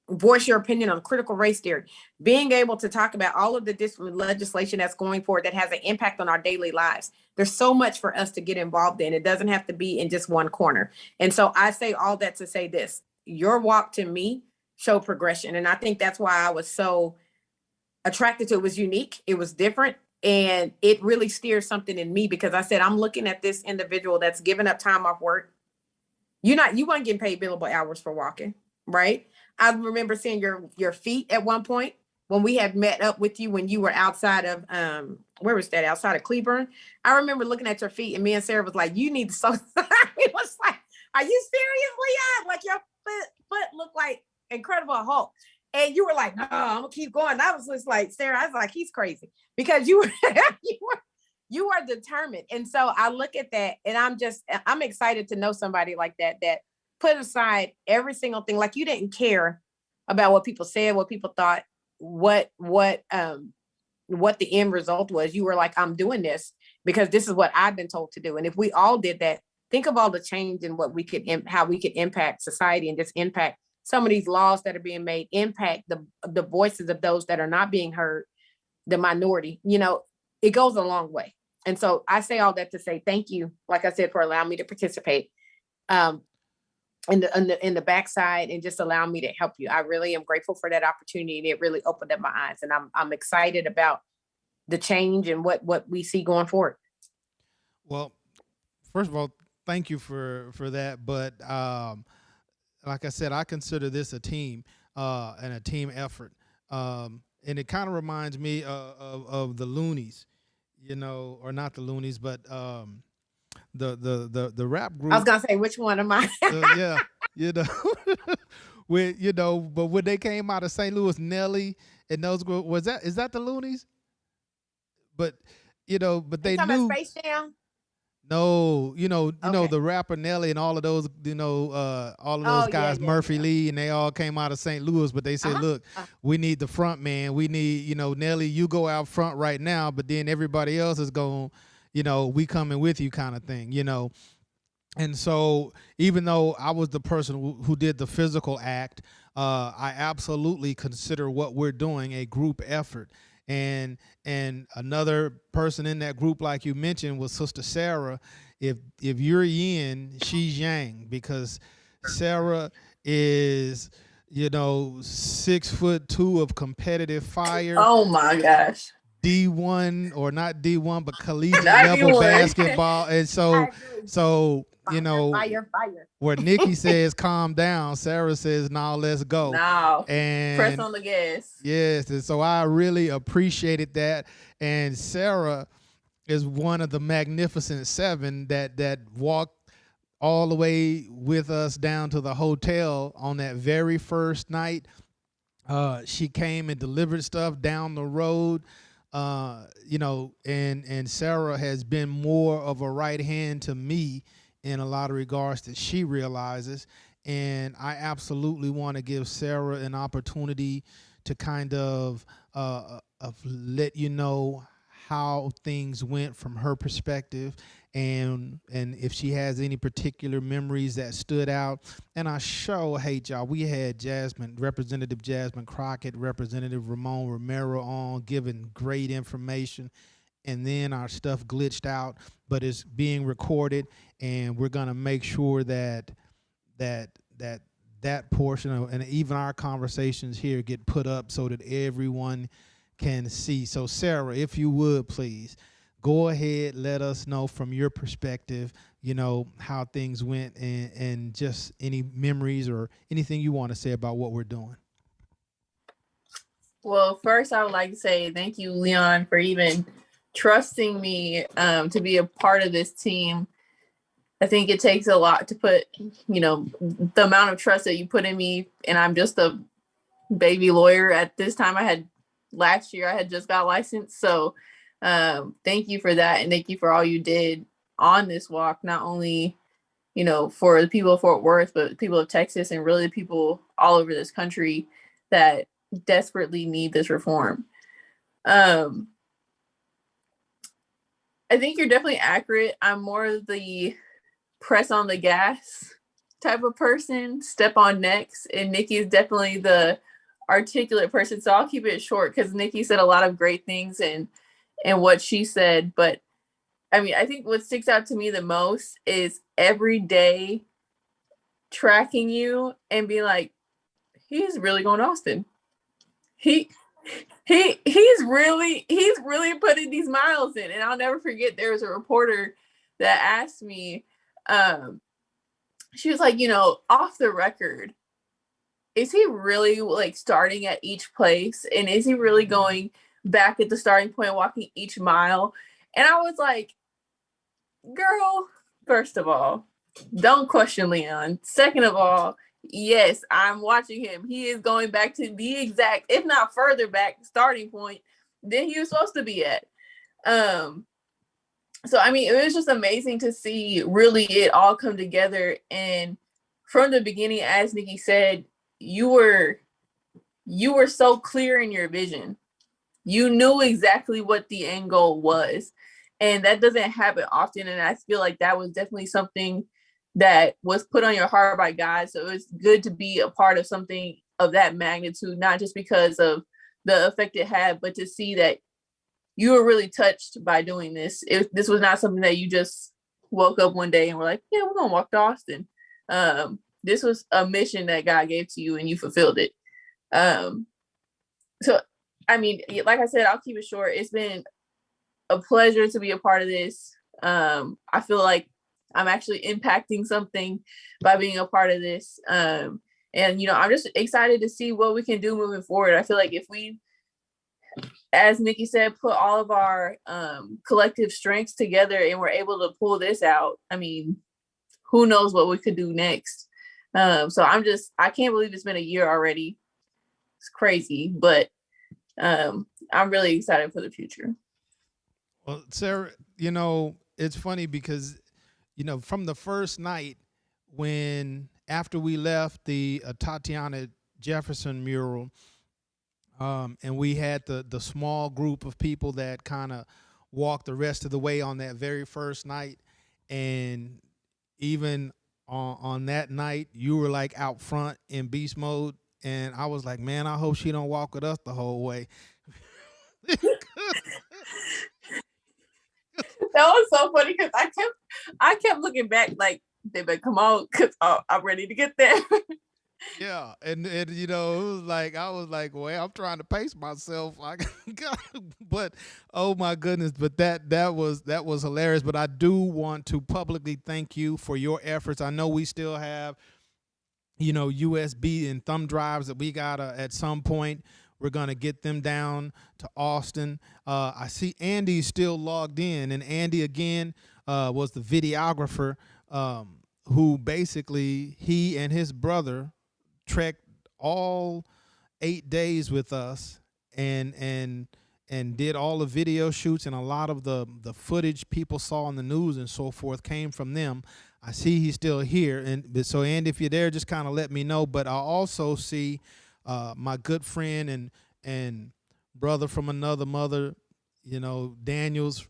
voice your opinion on critical race theory, being able to talk about all of the different legislation that's going forward that has an impact on our daily lives. There's so much for us to get involved in. It doesn't have to be in just one corner. And so I say all that to say this, your walk to me showed progression. And I think that's why I was so attracted to it. It was unique. It was different. And it really steered something in me because I said, I'm looking at this individual that's given up time off work. You weren't getting paid billable hours for walking, right? I remember seeing your feet at one point when we had met up with you when you were outside of where was that? Outside of Cleburne. I remember looking at your feet, and me and Sarah was like, "You need to sew." It was like, "Are you serious, Leon? Like your foot looked like Incredible Hulk." And you were like, "No, I'm gonna keep going." I was just like, Sarah, I was like, "He's crazy," because you were you are determined. And so I look at that, and I'm excited to know somebody like that put aside every single thing. Like, you didn't care about what people said, what people thought, what the end result was. You were like, I'm doing this because this is what I've been told to do. And if we all did that, think of all the change in what we could, how we could impact society and just impact some of these laws that are being made, impact the voices of those that are not being heard, the minority. It goes a long way. And so I say all that to say thank you, like I said, for allowing me to participate in the backside and just allow me to help you. I really am grateful for that opportunity, and it really opened up my eyes. And I'm excited about the change and what we see going forward. Well, first of all, thank you for that. But like I said, I consider this a team and a team effort. And it kind of reminds me of the Loonies, or not the Loonies, but the rap group. I was gonna say, which one am I? Yeah, but when they came out of St. Louis, Nelly and those groups, is that the Loonies? But but they knew. Space Jam? No, Okay. the rapper Nelly and all of those, all of those guys, Murphy Lee, and they all came out of St. Louis, but they said, look, we need the front man. We need, Nelly, you go out front right now, but then everybody else is going, we coming with you kind of thing, And so even though I was the person who did the physical act, I absolutely consider what we're doing a group effort. And another person in that group, like you mentioned, was Sister Sarah. If you're yin, she's yang, because Sarah is, 6'2" of competitive fire. Oh my gosh. D1 or not D1, but collegiate level basketball. And so Fire. where Nikki says calm down, Sarah says now let's go. No. And Press on the gas. yes, and so I really appreciated that. And Sarah is one of the magnificent seven that walked all the way with us down to the hotel on that very first night. She came and delivered stuff down the road. And Sarah has been more of a right hand to me in a lot of regards that she realizes. And I absolutely want to give Sarah an opportunity to kind of let you know how things went from her perspective, and if she has any particular memories that stood out. And I sure hate y'all. We had Representative Jasmine Crockett, Representative Ramon Romero on giving great information, and then our stuff glitched out, but it's being recorded, and we're gonna make sure that that portion of, and even our conversations here get put up so that everyone can see. So Sarah, if you would please go ahead, let us know from your perspective, you know, how things went, and just any memories or anything you want to say about what we're doing. Well, first, I would like to say thank you, Leon, for even trusting me to be a part of this team. I think it takes a lot to put, you know, the amount of trust that you put in me, and I'm just a baby lawyer at this time. Last year I had just got licensed. So thank you for that. And thank you for all you did on this walk, not only, you know, for the people of Fort Worth, but people of Texas, and really people all over this country that desperately need this reform. I think you're definitely accurate. I'm more the press on the gas type of person, step on necks, and Nikki is definitely the articulate person. So I'll keep it short because Nikki said a lot of great things and what she said. But I mean, I think what sticks out to me the most is every day tracking you and being like, he's really going to Austin. He's really putting these miles in. And I'll never forget, there was a reporter that asked me, she was like, you know, off the record, is he really like starting at each place? And is he really going back at the starting point, walking each mile? And I was like, girl, first of all, don't question Leon. Second of all, yes, I'm watching him. He is going back to the exact, if not further back, starting point than he was supposed to be at. So, I mean, it was just amazing to see really it all come together. And from the beginning, as Nikki said, you were so clear in your vision. You knew exactly what the end goal was. And that doesn't happen often. And I feel like that was definitely something that was put on your heart by God. So it's good to be a part of something of that magnitude, not just because of the effect it had, but to see that you were really touched by doing this. This was not something that you just woke up one day and were like, yeah, we're going to walk to Austin. This was a mission that God gave to you and you fulfilled it. So, I mean, like I said, I'll keep it short. It's been a pleasure to be a part of this. I feel like I'm actually impacting something by being a part of this. And, you know, I'm just excited to see what we can do moving forward. I feel like if we, as Nikki said, put all of our collective strengths together and we're able to pull this out, I mean, who knows what we could do next. So I can't believe it's been a year already. It's crazy, but I'm really excited for the future. Well, Sarah, you know, it's funny because, you know, from the first night after we left the Tatiana Jefferson mural, and we had the small group of people that kind of walked the rest of the way on that very first night. And even on that night, you were like out front in beast mode. And I was like, man, I hope she don't walk with us the whole way. That was so funny because I kept looking back like, they better come on because I'm ready to get there. Yeah, and you know, it was like I was like, well, I'm trying to pace myself, but oh my goodness, but that was hilarious. But I do want to publicly thank you for your efforts. I know we still have, you know, USB and thumb drives that we gotta at some point. We're gonna get them down to Austin. I see Andy's still logged in, and Andy again was the videographer who basically he and his brother trekked all 8 days with us and did all the video shoots, and a lot of the footage people saw on the news and so forth came from them. I see he's still here, and so Andy, if you're there, just kind of let me know. But I also see my good friend and brother from another mother, you know, Daniels.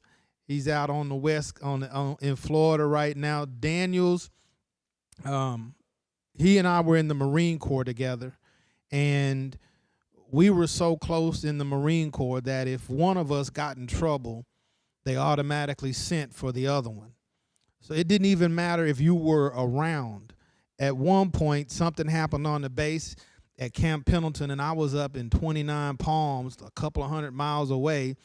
He's out on the west in Florida right now. Daniels, he and I were in the Marine Corps together, and we were so close in the Marine Corps that if one of us got in trouble, they automatically sent for the other one. So it didn't even matter if you were around. at one point something happened on the base at Camp Pendleton, and I was up in 29 Palms, a couple of 100 miles away,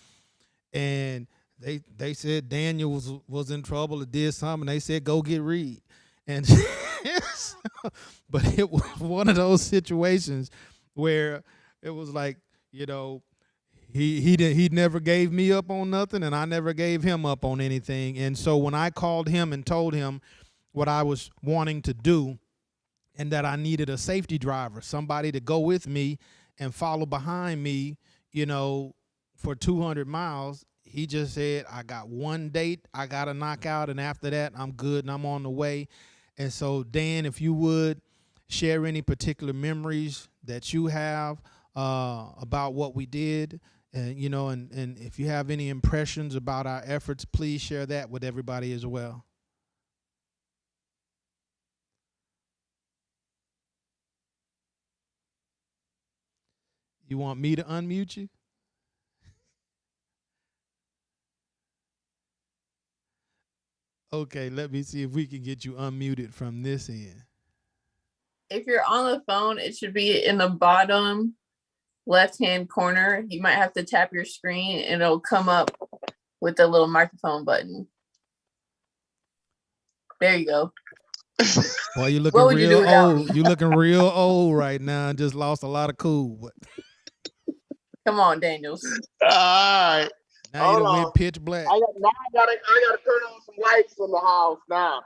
and they said Daniel was in trouble or did something. They said go get Reed, and but it was one of those situations where it was like, you know, he never gave me up on nothing, and I never gave him up on anything. And so when I called him and told him what I was wanting to do, and that I needed a safety driver, somebody to go with me and follow behind me, you know, for 200 miles, he just said, I got one date I got to knock out, and after that, I'm good and I'm on the way. And so, Dan, if you would share any particular memories that you have about what we did, and, you know, and if you have any impressions about our efforts, please share that with everybody as well. You want me to unmute you? Okay, let me see if we can get you unmuted from this end. If you're on the phone, it should be in the bottom left-hand corner. You might have to tap your screen and it'll come up with the little microphone button. There you go. Boy, you looking What would you do real without old. me? You looking real old right now and just lost a lot of cool. But Come on, Daniels. All right. now you done Hold on. went pitch black. I gotta turn on some lights in the house now.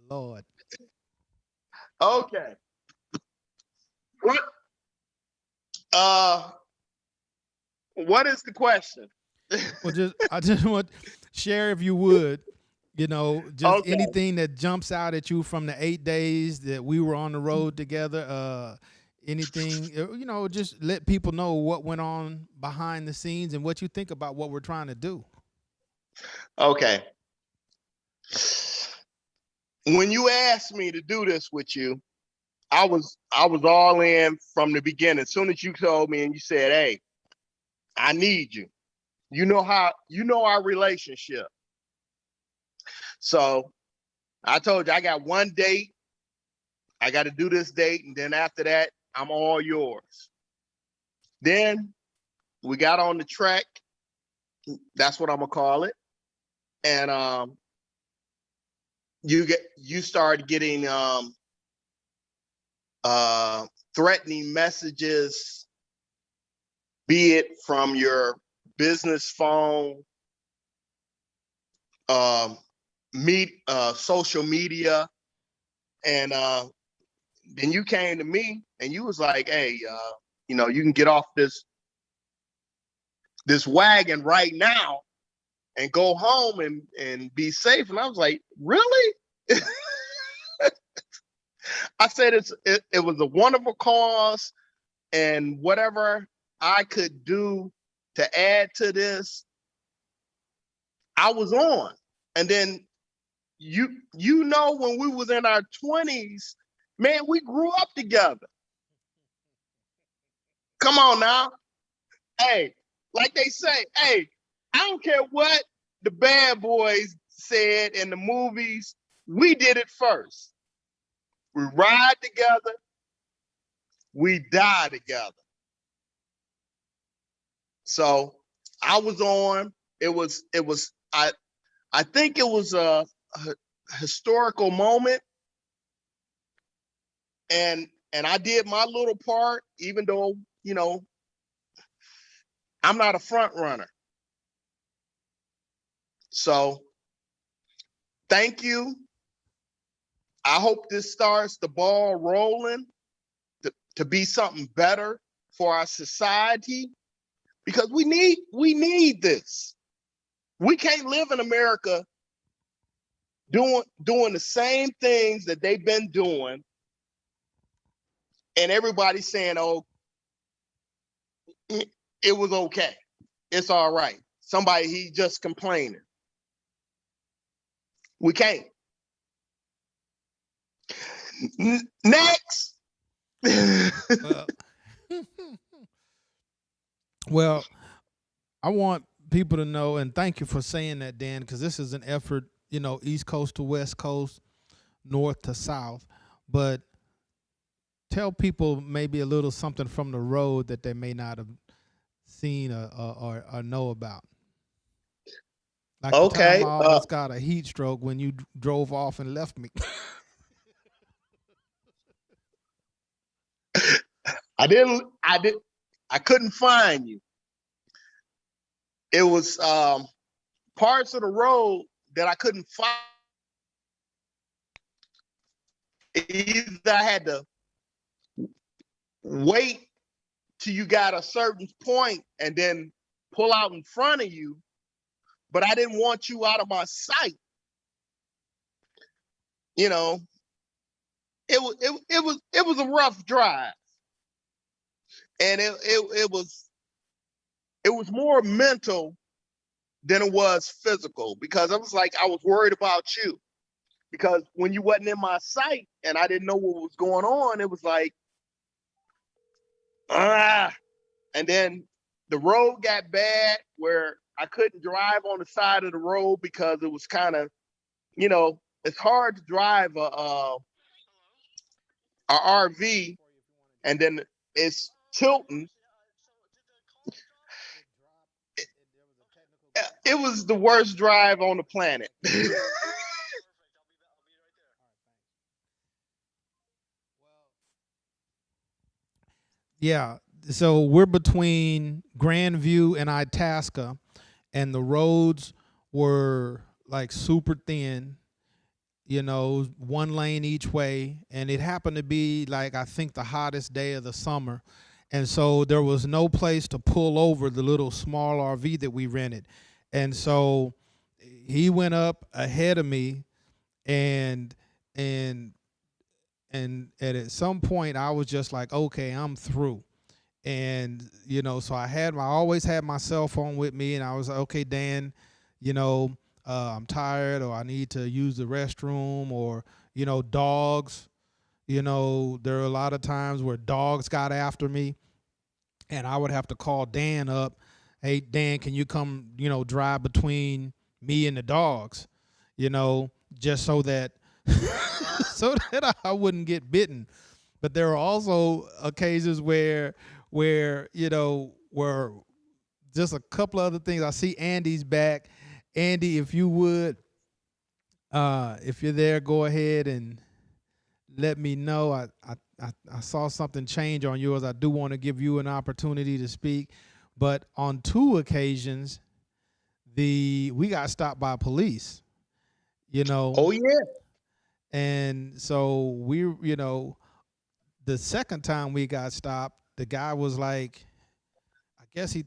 Lord. Okay. What is the question? Well, I just want share, if you would, you know, just Okay. anything that jumps out at you from the 8 days that we were on the road together. Anything, you know, just let people know what went on behind the scenes and what you think about what we're trying to do. Okay. When you asked me to do this with you, I was all in from the beginning. As soon as you told me and you said, "Hey, I need you." You know our relationship. So I told you I got one date. I got to do this date, and then after that, I'm all yours. Then we got on the track. That's what I'm gonna call it. And you started getting threatening messages, be it from your business phone, social media, and then you came to me and you was like, "Hey, you know, you can get off this wagon right now and go home and be safe." And I was like, "Really?" I said it was a wonderful cause, and whatever I could do to add to this, I was on. And then you know, when we was in our 20s, man, we grew up together. Come on now. Hey, like they say, hey, I don't care what the bad boys said in the movies, we did it first. We ride together, we die together. So I was on. I think it was a historical moment, and I did my little part, even though, you know, I'm not a front runner. So thank you. I hope this starts the ball rolling to be something better for our society, because we need this. We can't live in America doing the same things that they've been doing, and everybody's saying, "Oh, it was okay. It's all right. He just complaining." We can't. Next. Well, I want people to know, and thank you for saying that, Dan, because this is an effort, you know, East Coast to West Coast, North to South. But tell people maybe a little something from the road that they may not have seen or know about. Like the Okay. time I almost got a heat stroke when you drove off and left me. I couldn't find you. It was parts of the road that I couldn't find. Either I had to wait till you got a certain point and then pull out in front of you, but I didn't want you out of my sight. You know, it was a rough drive, and it was more mental than it was physical, because I was like, I was worried about you, because when you wasn't in my sight and I didn't know what was going on, it was like, and then the road got bad where I couldn't drive on the side of the road because it was kind of, you know, it's hard to drive a RV and then it's tilting. It was the worst drive on the planet. Yeah. So we're between Grandview and Itasca, and the roads were like super thin, you know, one lane each way. And it happened to be like, I think, the hottest day of the summer. And so there was no place to pull over the little small RV that we rented. And so he went up ahead of me, and and and at some point I was just like, okay, I'm through. And you know, so I always had my cell phone with me, and I was like, okay, Dan, you know, I'm tired, or I need to use the restroom, or you know, dogs, you know, there are a lot of times where dogs got after me, and I would have to call Dan up. Hey, Dan, can you come, you know, drive between me and the dogs, you know, just so that so that I wouldn't get bitten. But there are also occasions where you know, where just a couple of other things. I see Andy's back. Andy, if you would, if you're there, go ahead and let me know. I saw something change on yours. I do want to give you an opportunity to speak. But on 2 occasions, we got stopped by police, you know. Oh, yeah. And so we, you know, the second time we got stopped, the guy was like, I guess he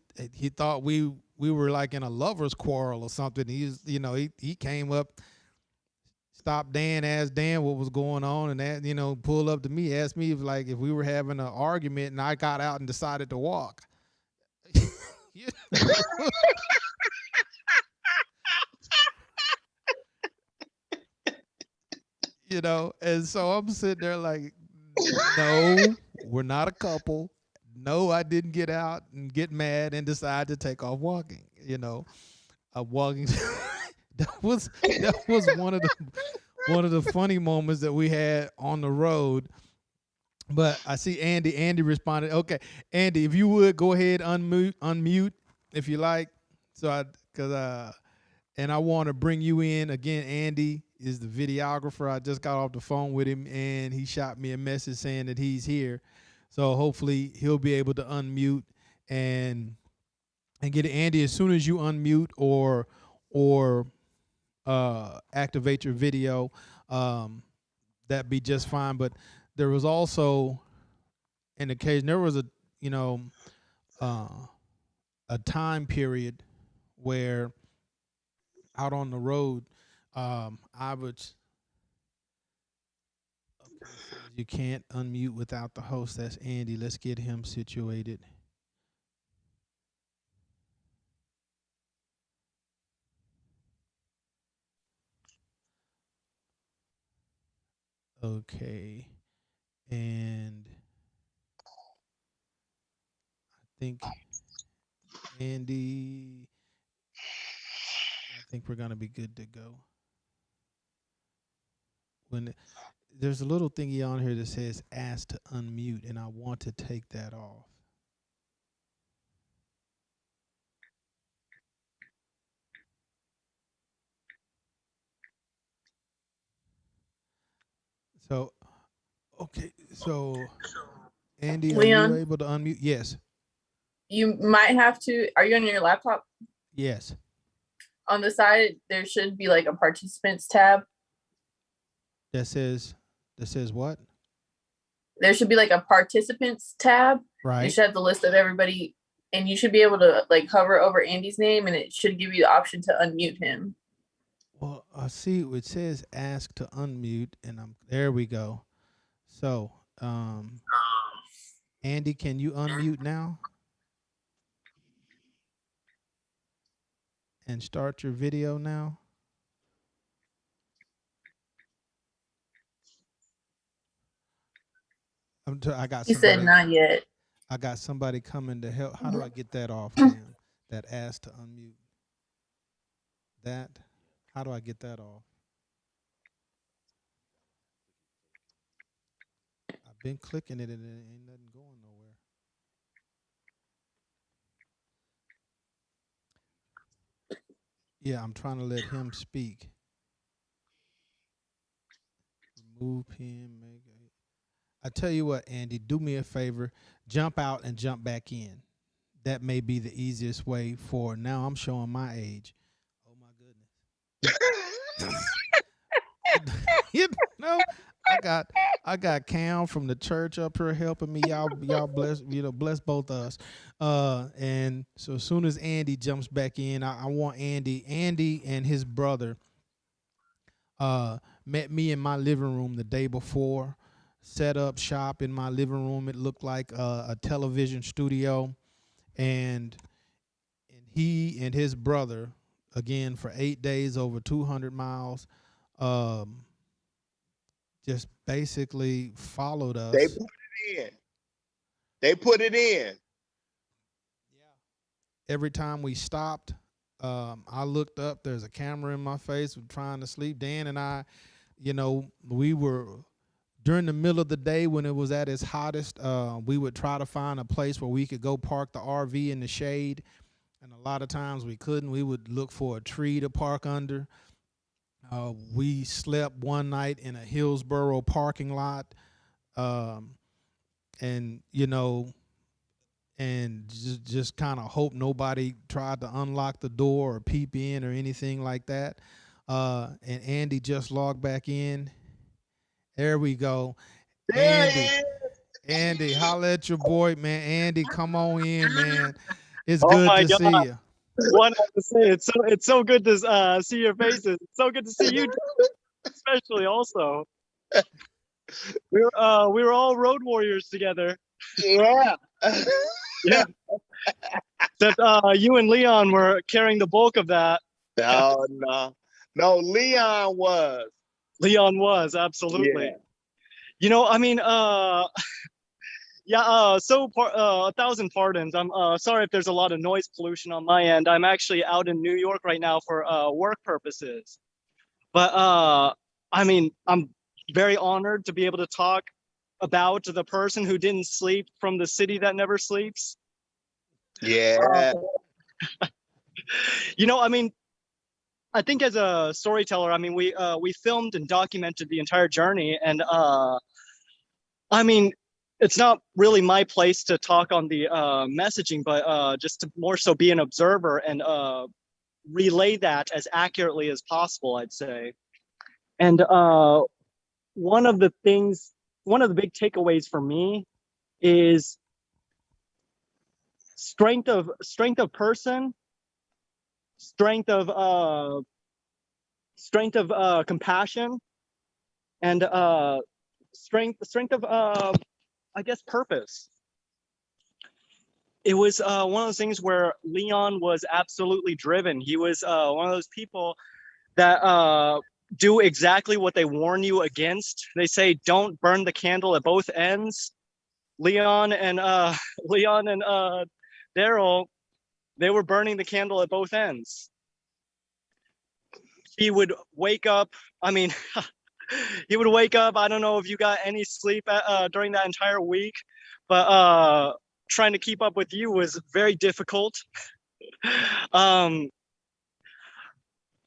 thought we were like in a lover's quarrel or something. He's, you know, he came up, stopped Dan, asked Dan what was going on, and that, you know, pulled up to me, asked me if we were having an argument, and I got out and decided to walk. You know? You know, and so I'm sitting there like, no, we're not a couple. No, I didn't get out and get mad and decide to take off walking. You know, walking. that was one of the funny moments that we had on the road. But I see Andy. Andy responded, "Okay, Andy, if you would go ahead, unmute if you like." So and I want to bring you in again. Andy is the videographer. I just got off the phone with him, and he shot me a message saying that he's here. So hopefully he'll be able to unmute and get it. Andy, as soon as you unmute or activate your video, that'd be just fine. But there was also an occasion. There was a time period where out on the road, I would. Okay, so you can't unmute without the host. That's Andy. Let's get him situated. Okay, and I think Andy. think we're gonna be good to go. There's a little thingy on here that says ask to unmute, and I want to take that off. So, okay, so Andy, are you Leon? able to unmute? Yes, You might have to. Are you on your laptop? yes. On the side, there should be like a participants tab. That says what? There should be like a participants tab. You Right. should have the list of everybody, and you should be able to like hover over Andy's name, and it should give you the option to unmute him. Well, I see it says ask to unmute, and there we go. So, Andy, can you unmute now? And start your video now. I got He said somebody. not yet. I got somebody coming to help. How do I get that off, man? That ask to unmute. That. How do I get that off? I've been clicking it and it ain't nothing going nowhere. Yeah, I'm trying to let him speak. Remove him. I tell you what, Andy, do me a favor. Jump out and jump back in. That may be the easiest way for now. I'm showing my age. Oh my goodness. You know, I got Cam from the church up here helping me. Y'all bless, bless both of us. And so as soon as Andy jumps back in, I want Andy and his brother met me in my living room the day before, set up shop in my living room. It looked like a television studio, and he and his brother, again, for 8 days, over 200 miles, just basically followed us. They put it in. They put it in. Every time we stopped, I looked up. There's a camera in my face. We're trying to sleep. Dan and I, we were during the middle of the day when it was at its hottest. We would try to find a place where we could go park the RV in the shade, and a lot of times we couldn't. We would look for a tree to park under. We slept one night in a Hillsboro parking lot, and just kind of hope nobody tried to unlock the door or peep in or anything like that. And Andy just logged back in. There we go. Andy, holla at your boy, man. Andy, come on in, man. It's good to see you. What I have to say, it's so good to see your faces. It's so good to see you, especially also. We were all road warriors together. Yeah. Yeah. That you and Leon were carrying the bulk of that. No, Leon was. Leon was, absolutely. Yeah. I mean, yeah, 1,000 pardons. I'm sorry if there's a lot of noise pollution on my end. I'm actually out in New York right now for work purposes. But I mean, I'm very honored to be able to talk about the person who didn't sleep from the city that never sleeps. Yeah. I mean, I think as a storyteller, I mean, we filmed and documented the entire journey, and I mean, it's not really my place to talk on the messaging, but just to more so be an observer and relay that as accurately as possible, I'd say. And one of the big takeaways for me is strength of person, strength of compassion, and strength of I guess purpose. It was one of those things where Leon was absolutely driven. He was one of those people that do exactly what they warn you against. They say, don't burn the candle at both ends. Leon and Daryl, they were burning the candle at both ends. he would wake up. I mean, he would wake up. I don't know if you got any sleep during that entire week, but trying to keep up with you was very difficult.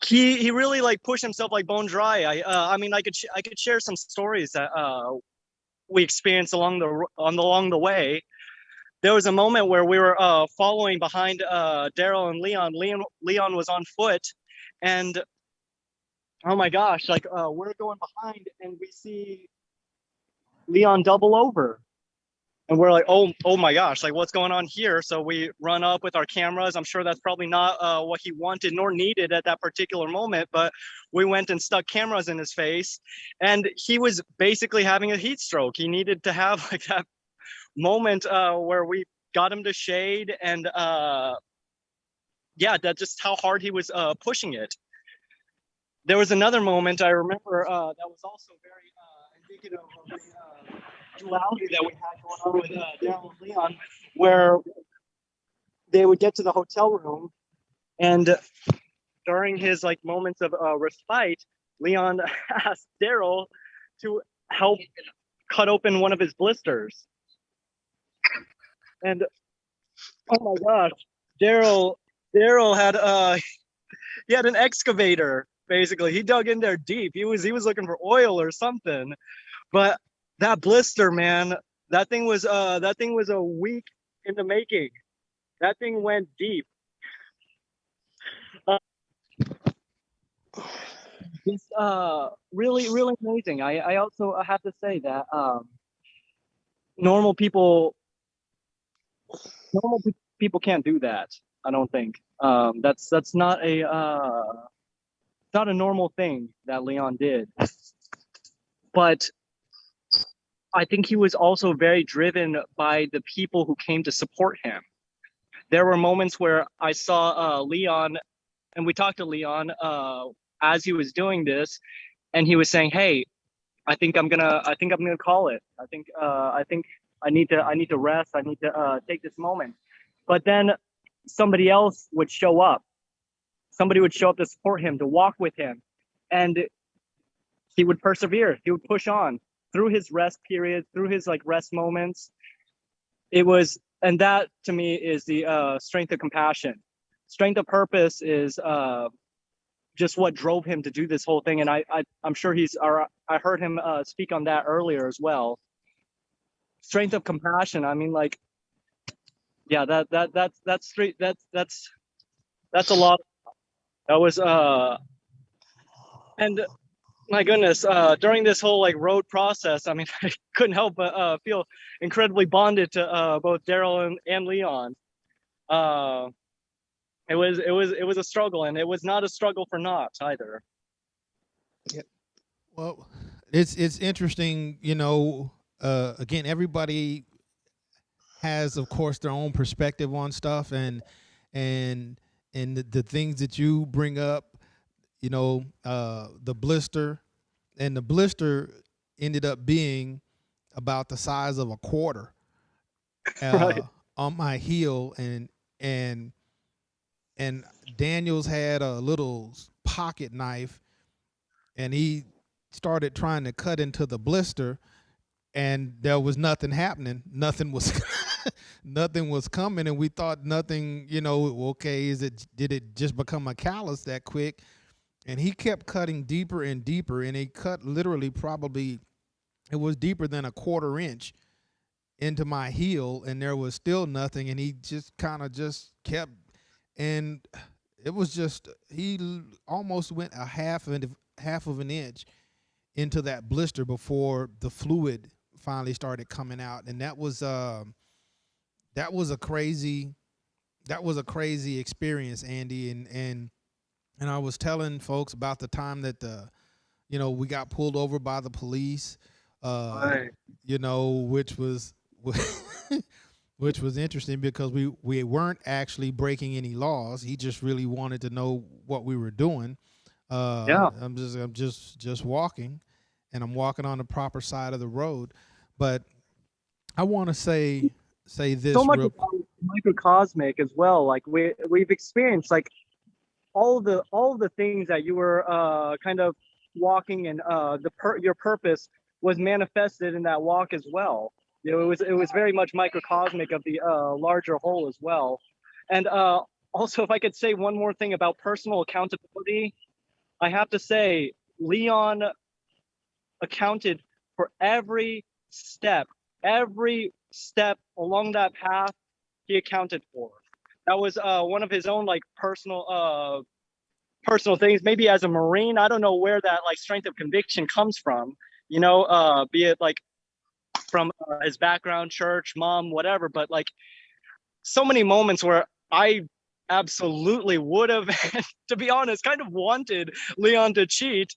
He really like pushed himself like bone dry. I mean, I could share some stories that we experienced along the way. There was a moment where we were following behind Daryl and Leon. Leon was on foot, and oh my gosh, like we're going behind and we see Leon double over. And we're like, oh my gosh, like what's going on here? So we run up with our cameras. I'm sure that's probably not what he wanted nor needed at that particular moment, but we went and stuck cameras in his face, and he was basically having a heat stroke. He needed to have like that moment where we got him to shade, and yeah, that's just how hard he was pushing it. There was another moment I remember that was also very indicative of the duality that we had going on with Daryl and Leon, where they would get to the hotel room, and during his like moments of respite, Leon asked Daryl to help cut open one of his blisters. And oh my gosh, Daryl had he had an excavator. Basically, he dug in there deep. He was looking for oil or something, but that blister, man, that thing was a week in the making. That thing went deep. It's really, really amazing. I also have to say that normal people can't do that. I don't think that's not a normal thing that Leon did. But I think he was also very driven by the people who came to support him. There were moments where I saw Leon, and we talked to Leon as he was doing this, and he was saying, "Hey, I think I'm gonna call it. I think I need to rest. I need to take this moment." But then somebody else would show up. Somebody would show up to support him, to walk with him, and he would persevere. He would push on through his rest period, through his like rest moments. It was, and that to me is the strength of compassion. Strength of purpose is just what drove him to do this whole thing. And I'm sure I heard him speak on that earlier as well. Strength of compassion. I mean, like, yeah, that's straight. That's a lot. That was and my goodness, during this whole like road process, I mean, I couldn't help but feel incredibly bonded to both Daryl and Leon. It was a struggle, and it was not a struggle for naught either. Yeah. Well, it's interesting, you know. Again, everybody has, of course, their own perspective on stuff, and the things that you bring up. You know, the blister ended up being about the size of a quarter Right. on my heel, and Daniels had a little pocket knife, and he started trying to cut into the blister, and there was nothing happening. Nothing was nothing was coming, and we thought nothing, you know, okay, did it just become a callus that quick? And he kept cutting deeper and deeper, and he cut literally probably, it was deeper than a quarter inch into my heel, and there was still nothing, and he just kind of just kept, and it was just, he almost went a half of an inch into that blister before the fluid finally started coming out. And that was a crazy experience, Andy. And I was telling folks about the time that we got pulled over by the police, Right. you know, which was interesting because we weren't actually breaking any laws. He just really wanted to know what we were doing. Yeah. I'm just walking, and I'm walking on the proper side of the road. But I want to say this So much real about microcosmic as well. Like we've experienced like all the things that you were kind of walking, and your purpose was manifested in that walk as well. You know, it was very much microcosmic of the larger whole as well. And also, if I could say one more thing about personal accountability, I have to say Leon accounted for every step along that path. He accounted for. That was one of his own like personal things. Maybe as a Marine, I don't know where that like strength of conviction comes from. You know, be it like from his background, church, mom, whatever. But like so many moments where I absolutely would have, to be honest, kind of wanted Leon to cheat.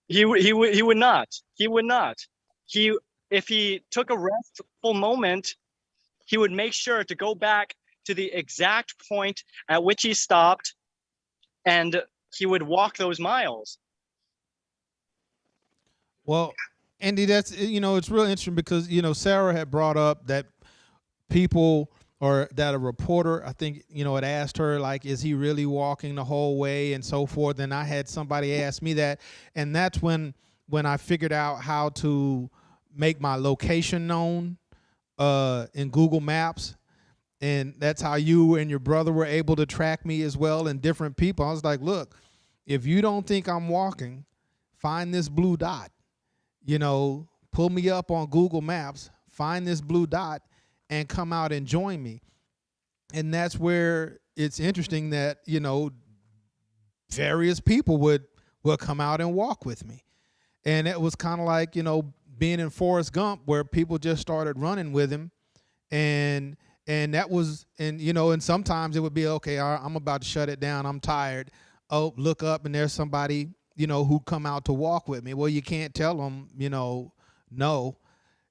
He would not. He would not. If he took a restful moment, he would make sure to go back to the exact point at which he stopped, and he would walk those miles. Well, Andy, that's, you know, it's real interesting because, you know, Sarah had brought up that people, or that a reporter, I think, you know, had asked her, like, is he really walking the whole way and so forth? And I had somebody ask me that. And that's when I figured out how to make my location known in Google Maps. And that's how you and your brother were able to track me as well, and different people. I was like, look, if you don't think I'm walking, find this blue dot. You know, pull me up on Google Maps, find this blue dot, and come out and join me. And that's where it's interesting that, you know, various people would come out and walk with me. And it was kind of like, you know, being in Forrest Gump, where people just started running with him. And that was, and, you know, and sometimes it would be, okay, I'm about to shut it down, I'm tired. Oh, look up, and there's somebody, you know, who come out to walk with me. Well, you can't tell them, you know, no.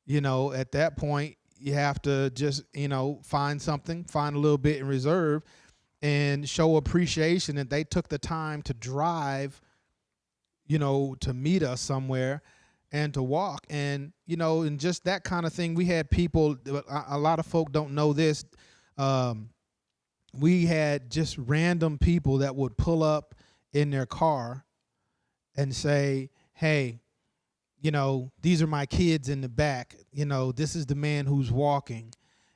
You know, at that point, you have to just, you know, find a little bit in reserve, and show appreciation that they took the time to drive, you know, to meet us somewhere and to walk. And, you know, and just that kind of thing. We had people, a lot of folk don't know this. We had just random people that would pull up in their car and say, hey, you know, these are my kids in the back. You know, this is the man who's walking.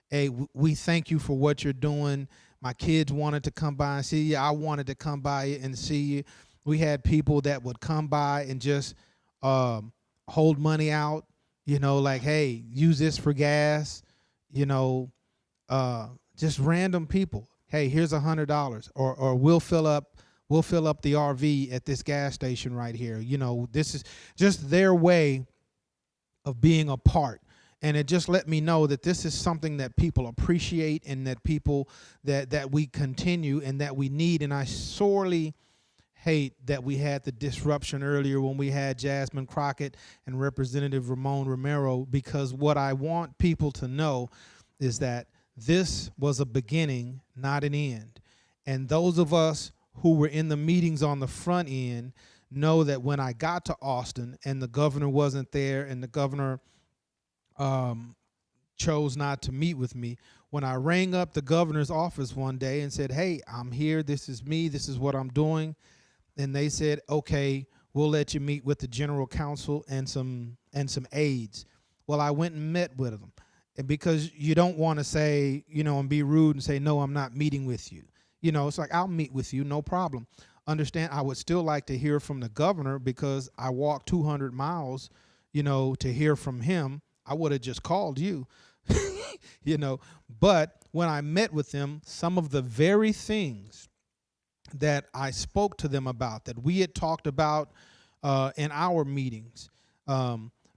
Hey, we thank you for what you're doing. My kids wanted to come by and see you. I wanted to come by and see you. We had people that would come by and just hold money out, you know, like, hey, use this for gas, you know, just random people. Hey, here's $100, or we'll fill up the RV at this gas station right here. You know, this is just their way of being a part. And it just let me know that this is something that people appreciate, and that people that we continue and that we need. And I sorely hate that we had the disruption earlier when we had Jasmine Crockett and Representative Ramon Romero, because what I want people to know is that this was a beginning, not an end. And those of us who were in the meetings on the front end know that when I got to Austin and the governor wasn't there, and the governor chose not to meet with me, when I rang up the governor's office one day and said, hey, I'm here, this is me, this is what I'm doing, and they said, okay, we'll let you meet with the general counsel and some aides. Well, I went and met with them. And because you don't want to say, you know, and be rude and say, no, I'm not meeting with you. You know, it's like, I'll meet with you, no problem. Understand, I would still like to hear from the governor, because I walked 200 miles, you know, to hear from him. I would have just called you, you know. But when I met with them, some of the very things that I spoke to them about, that we had talked about in our meetings,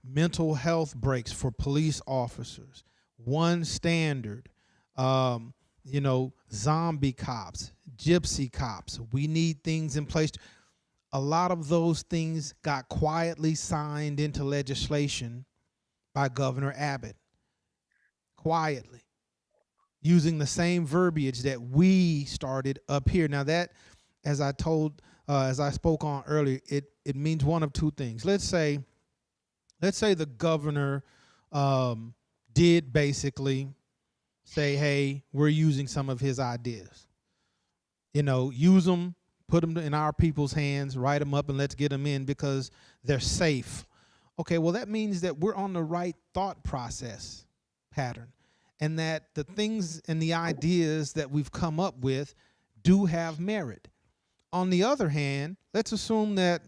mental health breaks for police officers, one standard, you know, zombie cops, gypsy cops. We need things in place. A lot of those things got quietly signed into legislation by Governor Abbott, quietly, using the same verbiage that we started up here. Now that, as I spoke on earlier, it means one of two things. Let's say the governor did basically say, hey, we're using some of his ideas. You know, use them, put them in our people's hands, write them up, and let's get them in because they're safe. Okay, well, that means that we're on the right thought process pattern, and that the things and the ideas that we've come up with do have merit. On the other hand, let's assume that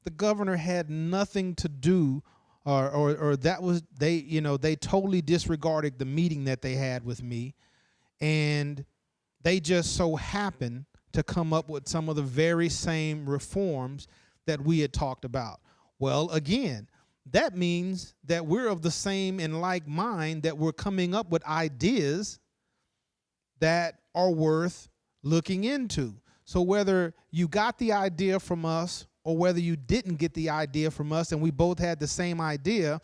the governor had nothing to do, or that was they totally disregarded the meeting that they had with me, and they just so happened to come up with some of the very same reforms that we had talked about. Well, again, that means that we're of the same and like mind, that we're coming up with ideas that are worth looking into. So whether you got the idea from us or whether you didn't get the idea from us and we both had the same idea,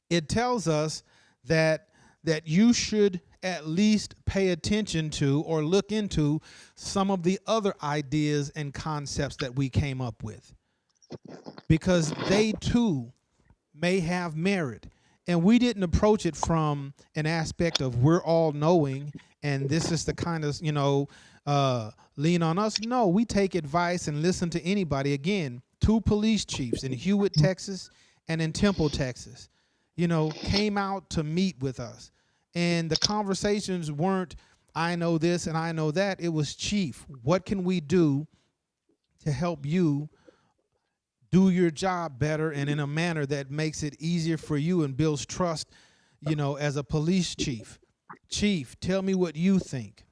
it tells us that you should at least pay attention to or look into some of the other ideas and concepts that we came up with, because they too may have merit. And we didn't approach it from an aspect of we're all knowing and this is the kind of, lean on us. No, we take advice and listen to anybody. Again, 2 police chiefs in Hewitt, Texas, and in Temple, Texas, came out to meet with us. And the conversations weren't, I know this and I know that. It was, Chief, what can we do to help you do your job better and in a manner that makes it easier for you and builds trust, as a police chief? Chief, tell me what you think.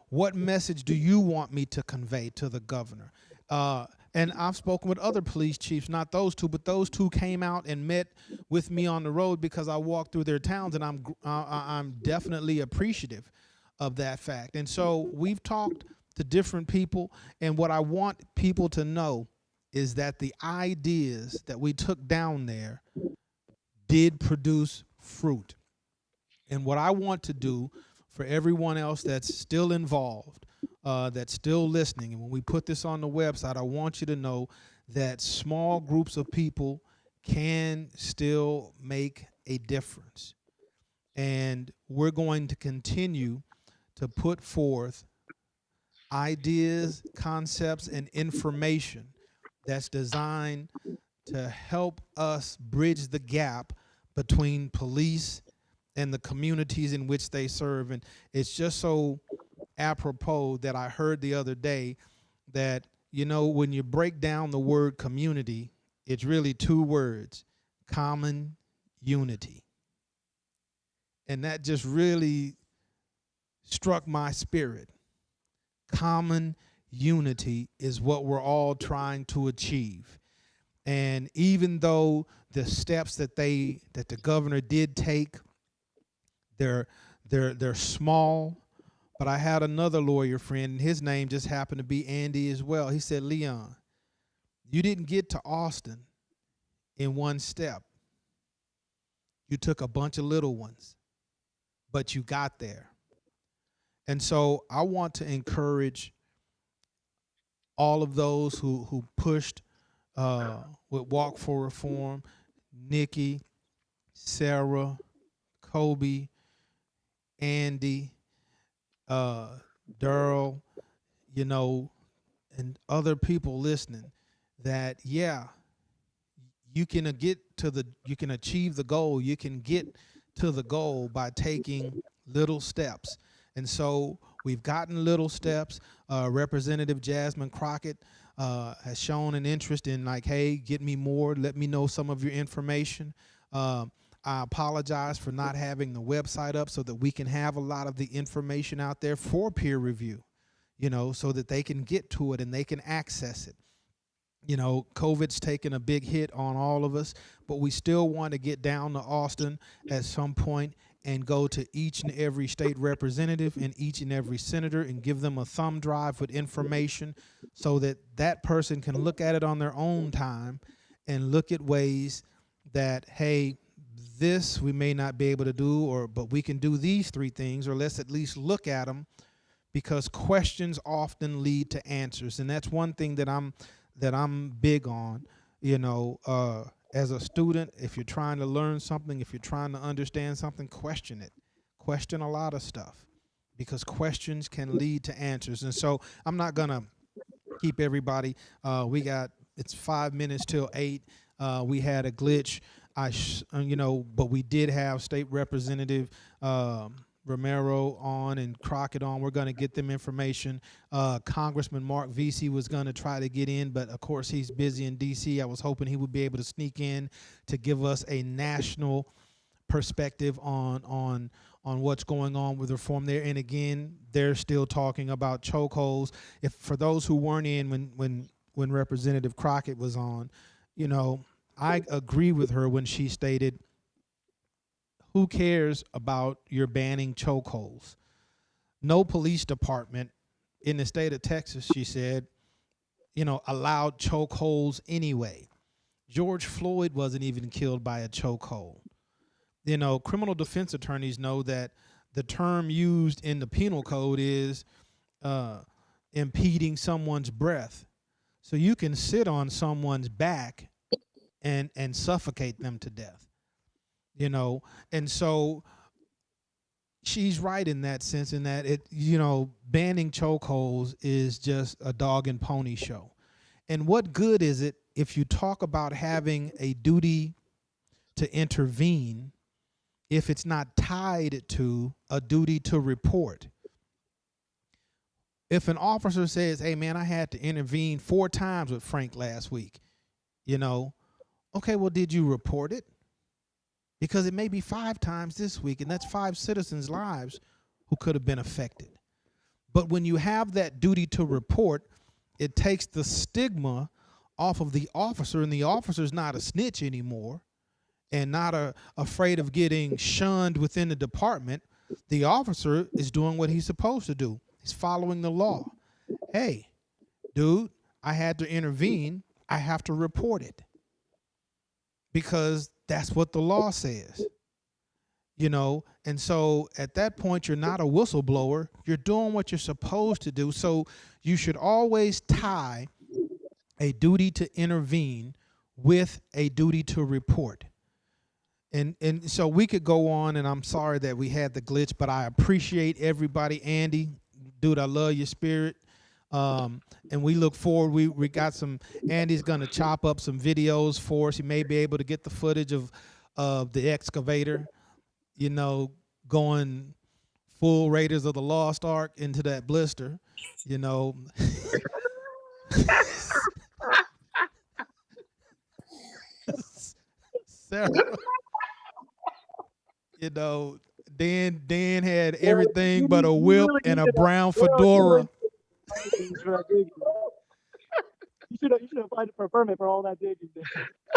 What message do you want me to convey to the governor? And I've spoken with other police chiefs, not those 2, but those 2 came out and met with me on the road because I walked through their towns, and I'm definitely appreciative of that fact. And so we've talked to different people, and what I want people to know is that the ideas that we took down there did produce fruit. And what I want to do for everyone else that's still involved, that's still listening, and when we put this on the website, I want you to know that small groups of people can still make a difference. And we're going to continue to put forth ideas, concepts, and information that's designed to help us bridge the gap between police and the communities in which they serve. And it's just so apropos that I heard the other day that, when you break down the word community, it's really 2 words: common unity. And that just really struck my spirit. Common unity is what we're all trying to achieve. And even though the steps that the governor did take, they're small, but I had another lawyer friend, and his name just happened to be Andy as well. He said, Leon, you didn't get to Austin in 1 step. You took a bunch of little ones, but you got there. And so I want to encourage all of those who pushed with Walk for Reform, Nikki, Sarah, Kobe, Andy, Daryl, and other people listening, that you can achieve the goal. You can get to the goal by taking little steps. And so we've gotten little steps. Representative Jasmine Crockett has shown an interest in hey, get me more, let me know some of your information. I apologize for not having the website up so that we can have a lot of the information out there for peer review, so that they can get to it and they can access it. COVID's taken a big hit on all of us, but we still want to get down to Austin at some point and go to each and every state representative and each and every senator and give them a thumb drive with information so that that person can look at it on their own time and look at ways that, hey, this we may not be able to do, but we can do these 3 things, or let's at least look at them, because questions often lead to answers. And that's one thing that I'm big on, as a student. If you're trying to learn something, if you're trying to understand something, question it. Question a lot of stuff, because questions can lead to answers. And so I'm not going to keep everybody. It's 5 minutes till 8. We had a glitch. But we did have State Representative Romero on and Crockett on. We're going to get them information. Congressman Mark Vesey was going to try to get in, but of course he's busy in D.C. I was hoping he would be able to sneak in to give us a national perspective on what's going on with reform there. And again, they're still talking about chokeholds. If for those who weren't in when Representative Crockett was on, I agree with her when she stated, who cares about your banning chokeholds? No police department in the state of Texas, she said, allowed chokeholds anyway. George Floyd wasn't even killed by a chokehold. Criminal defense attorneys know that the term used in the penal code is impeding someone's breath. So you can sit on someone's back and suffocate them to death, and so she's right in that sense, in that banning chokeholds is just a dog and pony show. And what good is it if you talk about having a duty to intervene if it's not tied to a duty to report? If an officer says, hey man, I had to intervene 4 times with Frank last week, okay, well, did you report it? Because it may be 5 times this week, and that's 5 citizens' lives who could have been affected. But when you have that duty to report, it takes the stigma off of the officer, and the officer's not a snitch anymore and not afraid of getting shunned within the department. The officer is doing what he's supposed to do. He's following the law. Hey, dude, I had to intervene. I have to report it, because that's what the law says, and so at that point, you're not a whistleblower. You're doing what you're supposed to do. So you should always tie a duty to intervene with a duty to report. And so we could go on, and I'm sorry that we had the glitch, but I appreciate everybody. Andy, dude, I love your spirit. And we look forward. We got some. Andy's gonna chop up some videos for us. He may be able to get the footage of the excavator, going full Raiders of the Lost Ark into that blister, Sarah, Dan had everything but a whip and a brown fedora. You should have applied for a permit for all that digging.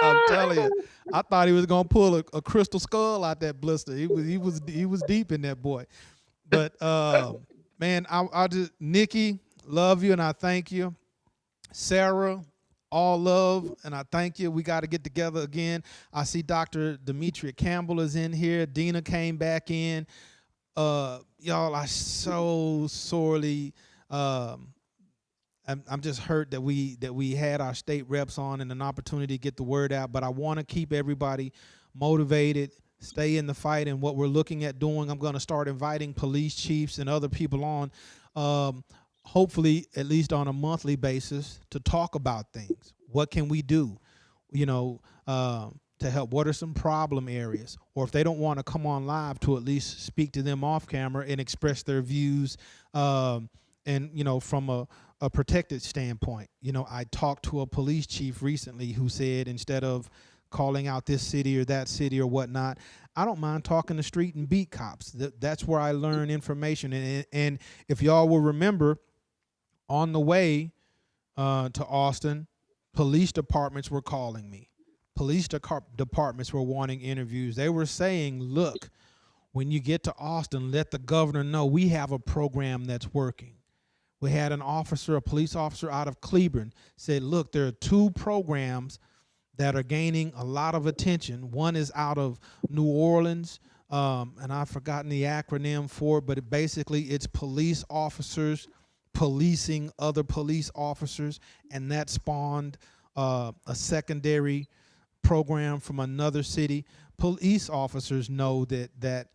I'm telling you, I thought he was gonna pull a crystal skull out that blister. He was deep in that boy. But man, I just, Nikki, love you and I thank you. Sarah, all love and I thank you. We got to get together again. I see Dr. Demetria Campbell is in here. Dina came back in. Y'all, I so sorely. I'm just hurt that we had our state reps on and an opportunity to get the word out, but I want to keep everybody motivated, stay in the fight. And what we're looking at doing, I'm going to start inviting police chiefs and other people on, hopefully at least on a monthly basis, to talk about things. What can we do, to help? What are some problem areas? Or if they don't want to come on live, to at least speak to them off camera and express their views, and from a protected standpoint. I talked to a police chief recently who said, instead of calling out this city or that city or whatnot, I don't mind talking to street and beat cops. That's where I learn information. And if y'all will remember, on the way to Austin, police departments were calling me. Police departments were wanting interviews. They were saying, look, when you get to Austin, let the governor know we have a program that's working. We had a police officer out of Cleburne said, look, there are 2 programs that are gaining a lot of attention. One is out of New Orleans, and I've forgotten the acronym for it, but it's police officers policing other police officers, and that spawned a secondary program from another city. Police officers know that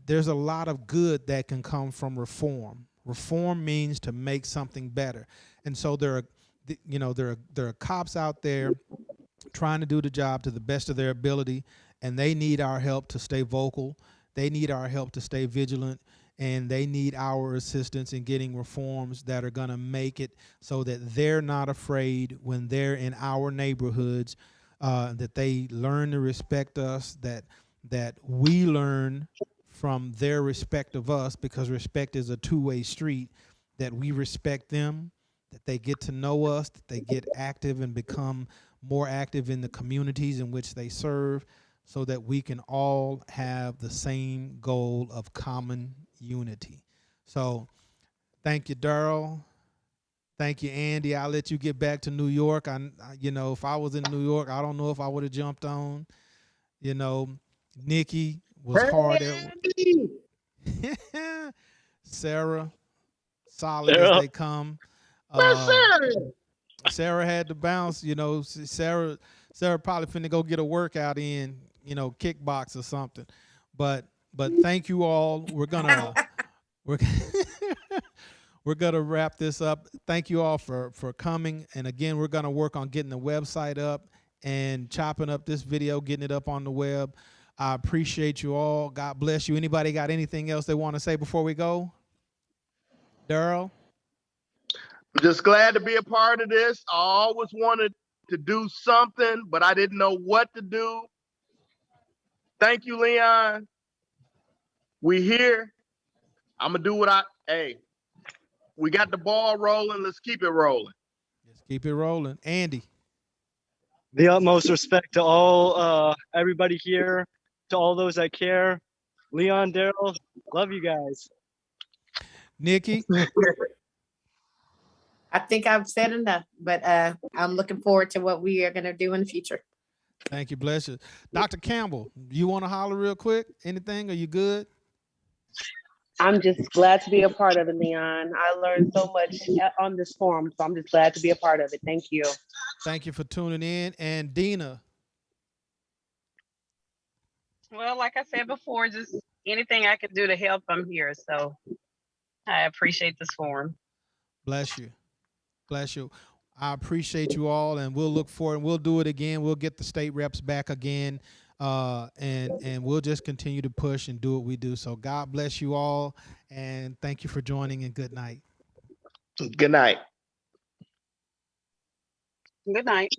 there's a lot of good that can come from reform. Reform means to make something better. And so there are you know, there are cops out there trying to do the job to the best of their ability, and they need our help to stay vocal. They need our help to stay vigilant, and they need our assistance in getting reforms that are going to make it so that they're not afraid when they're in our neighborhoods, that they learn to respect us, that we learn from their respect of us, because respect is a two-way street, that we respect them, that they get to know us, that they get active and become more active in the communities in which they serve, so that we can all have the same goal of common unity. So thank you, Daryl. Thank you, Andy. I'll let you get back to New York. You know, if I was in New York, I don't know if I would have jumped on. You know, Nikki was hard at Sarah, solid as they come. Sarah had to bounce. You know, Sarah probably finna go get a workout in, you know, kickbox or something. But thank you all. We're gonna wrap this up. Thank you all for coming. And again, we're gonna work on getting the website up and chopping up this video, getting it up on the web. I appreciate you all. God bless you. Anybody got anything else they want to say before we go? Daryl? I'm just glad to be a part of this. I always wanted to do something, but I didn't know what to do. Thank you, Leon. We here. I'm gonna do what we got the ball rolling. Let's keep it rolling. Let's keep it rolling. Andy. The utmost respect to all, everybody here, to all those that care. Leon, Daryl, love you guys. Nikki. I think I've said enough, but I'm looking forward to what we are going to do in the future. Thank you. Bless you. Dr. Campbell, you want to holler real quick? Anything? Are you good? I'm just glad to be a part of it, Leon. I learned so much on this forum, so I'm just glad to be a part of it. Thank you. Thank you for tuning in. And Dina. Well, like I said before, just anything I can do to help, I'm here. So I appreciate this forum. Bless you. Bless you. I appreciate you all, and we'll look forward, and we'll do it again. We'll get the state reps back again, and we'll just continue to push and do what we do. So God bless you all, and thank you for joining, and good night. Good night. Good night.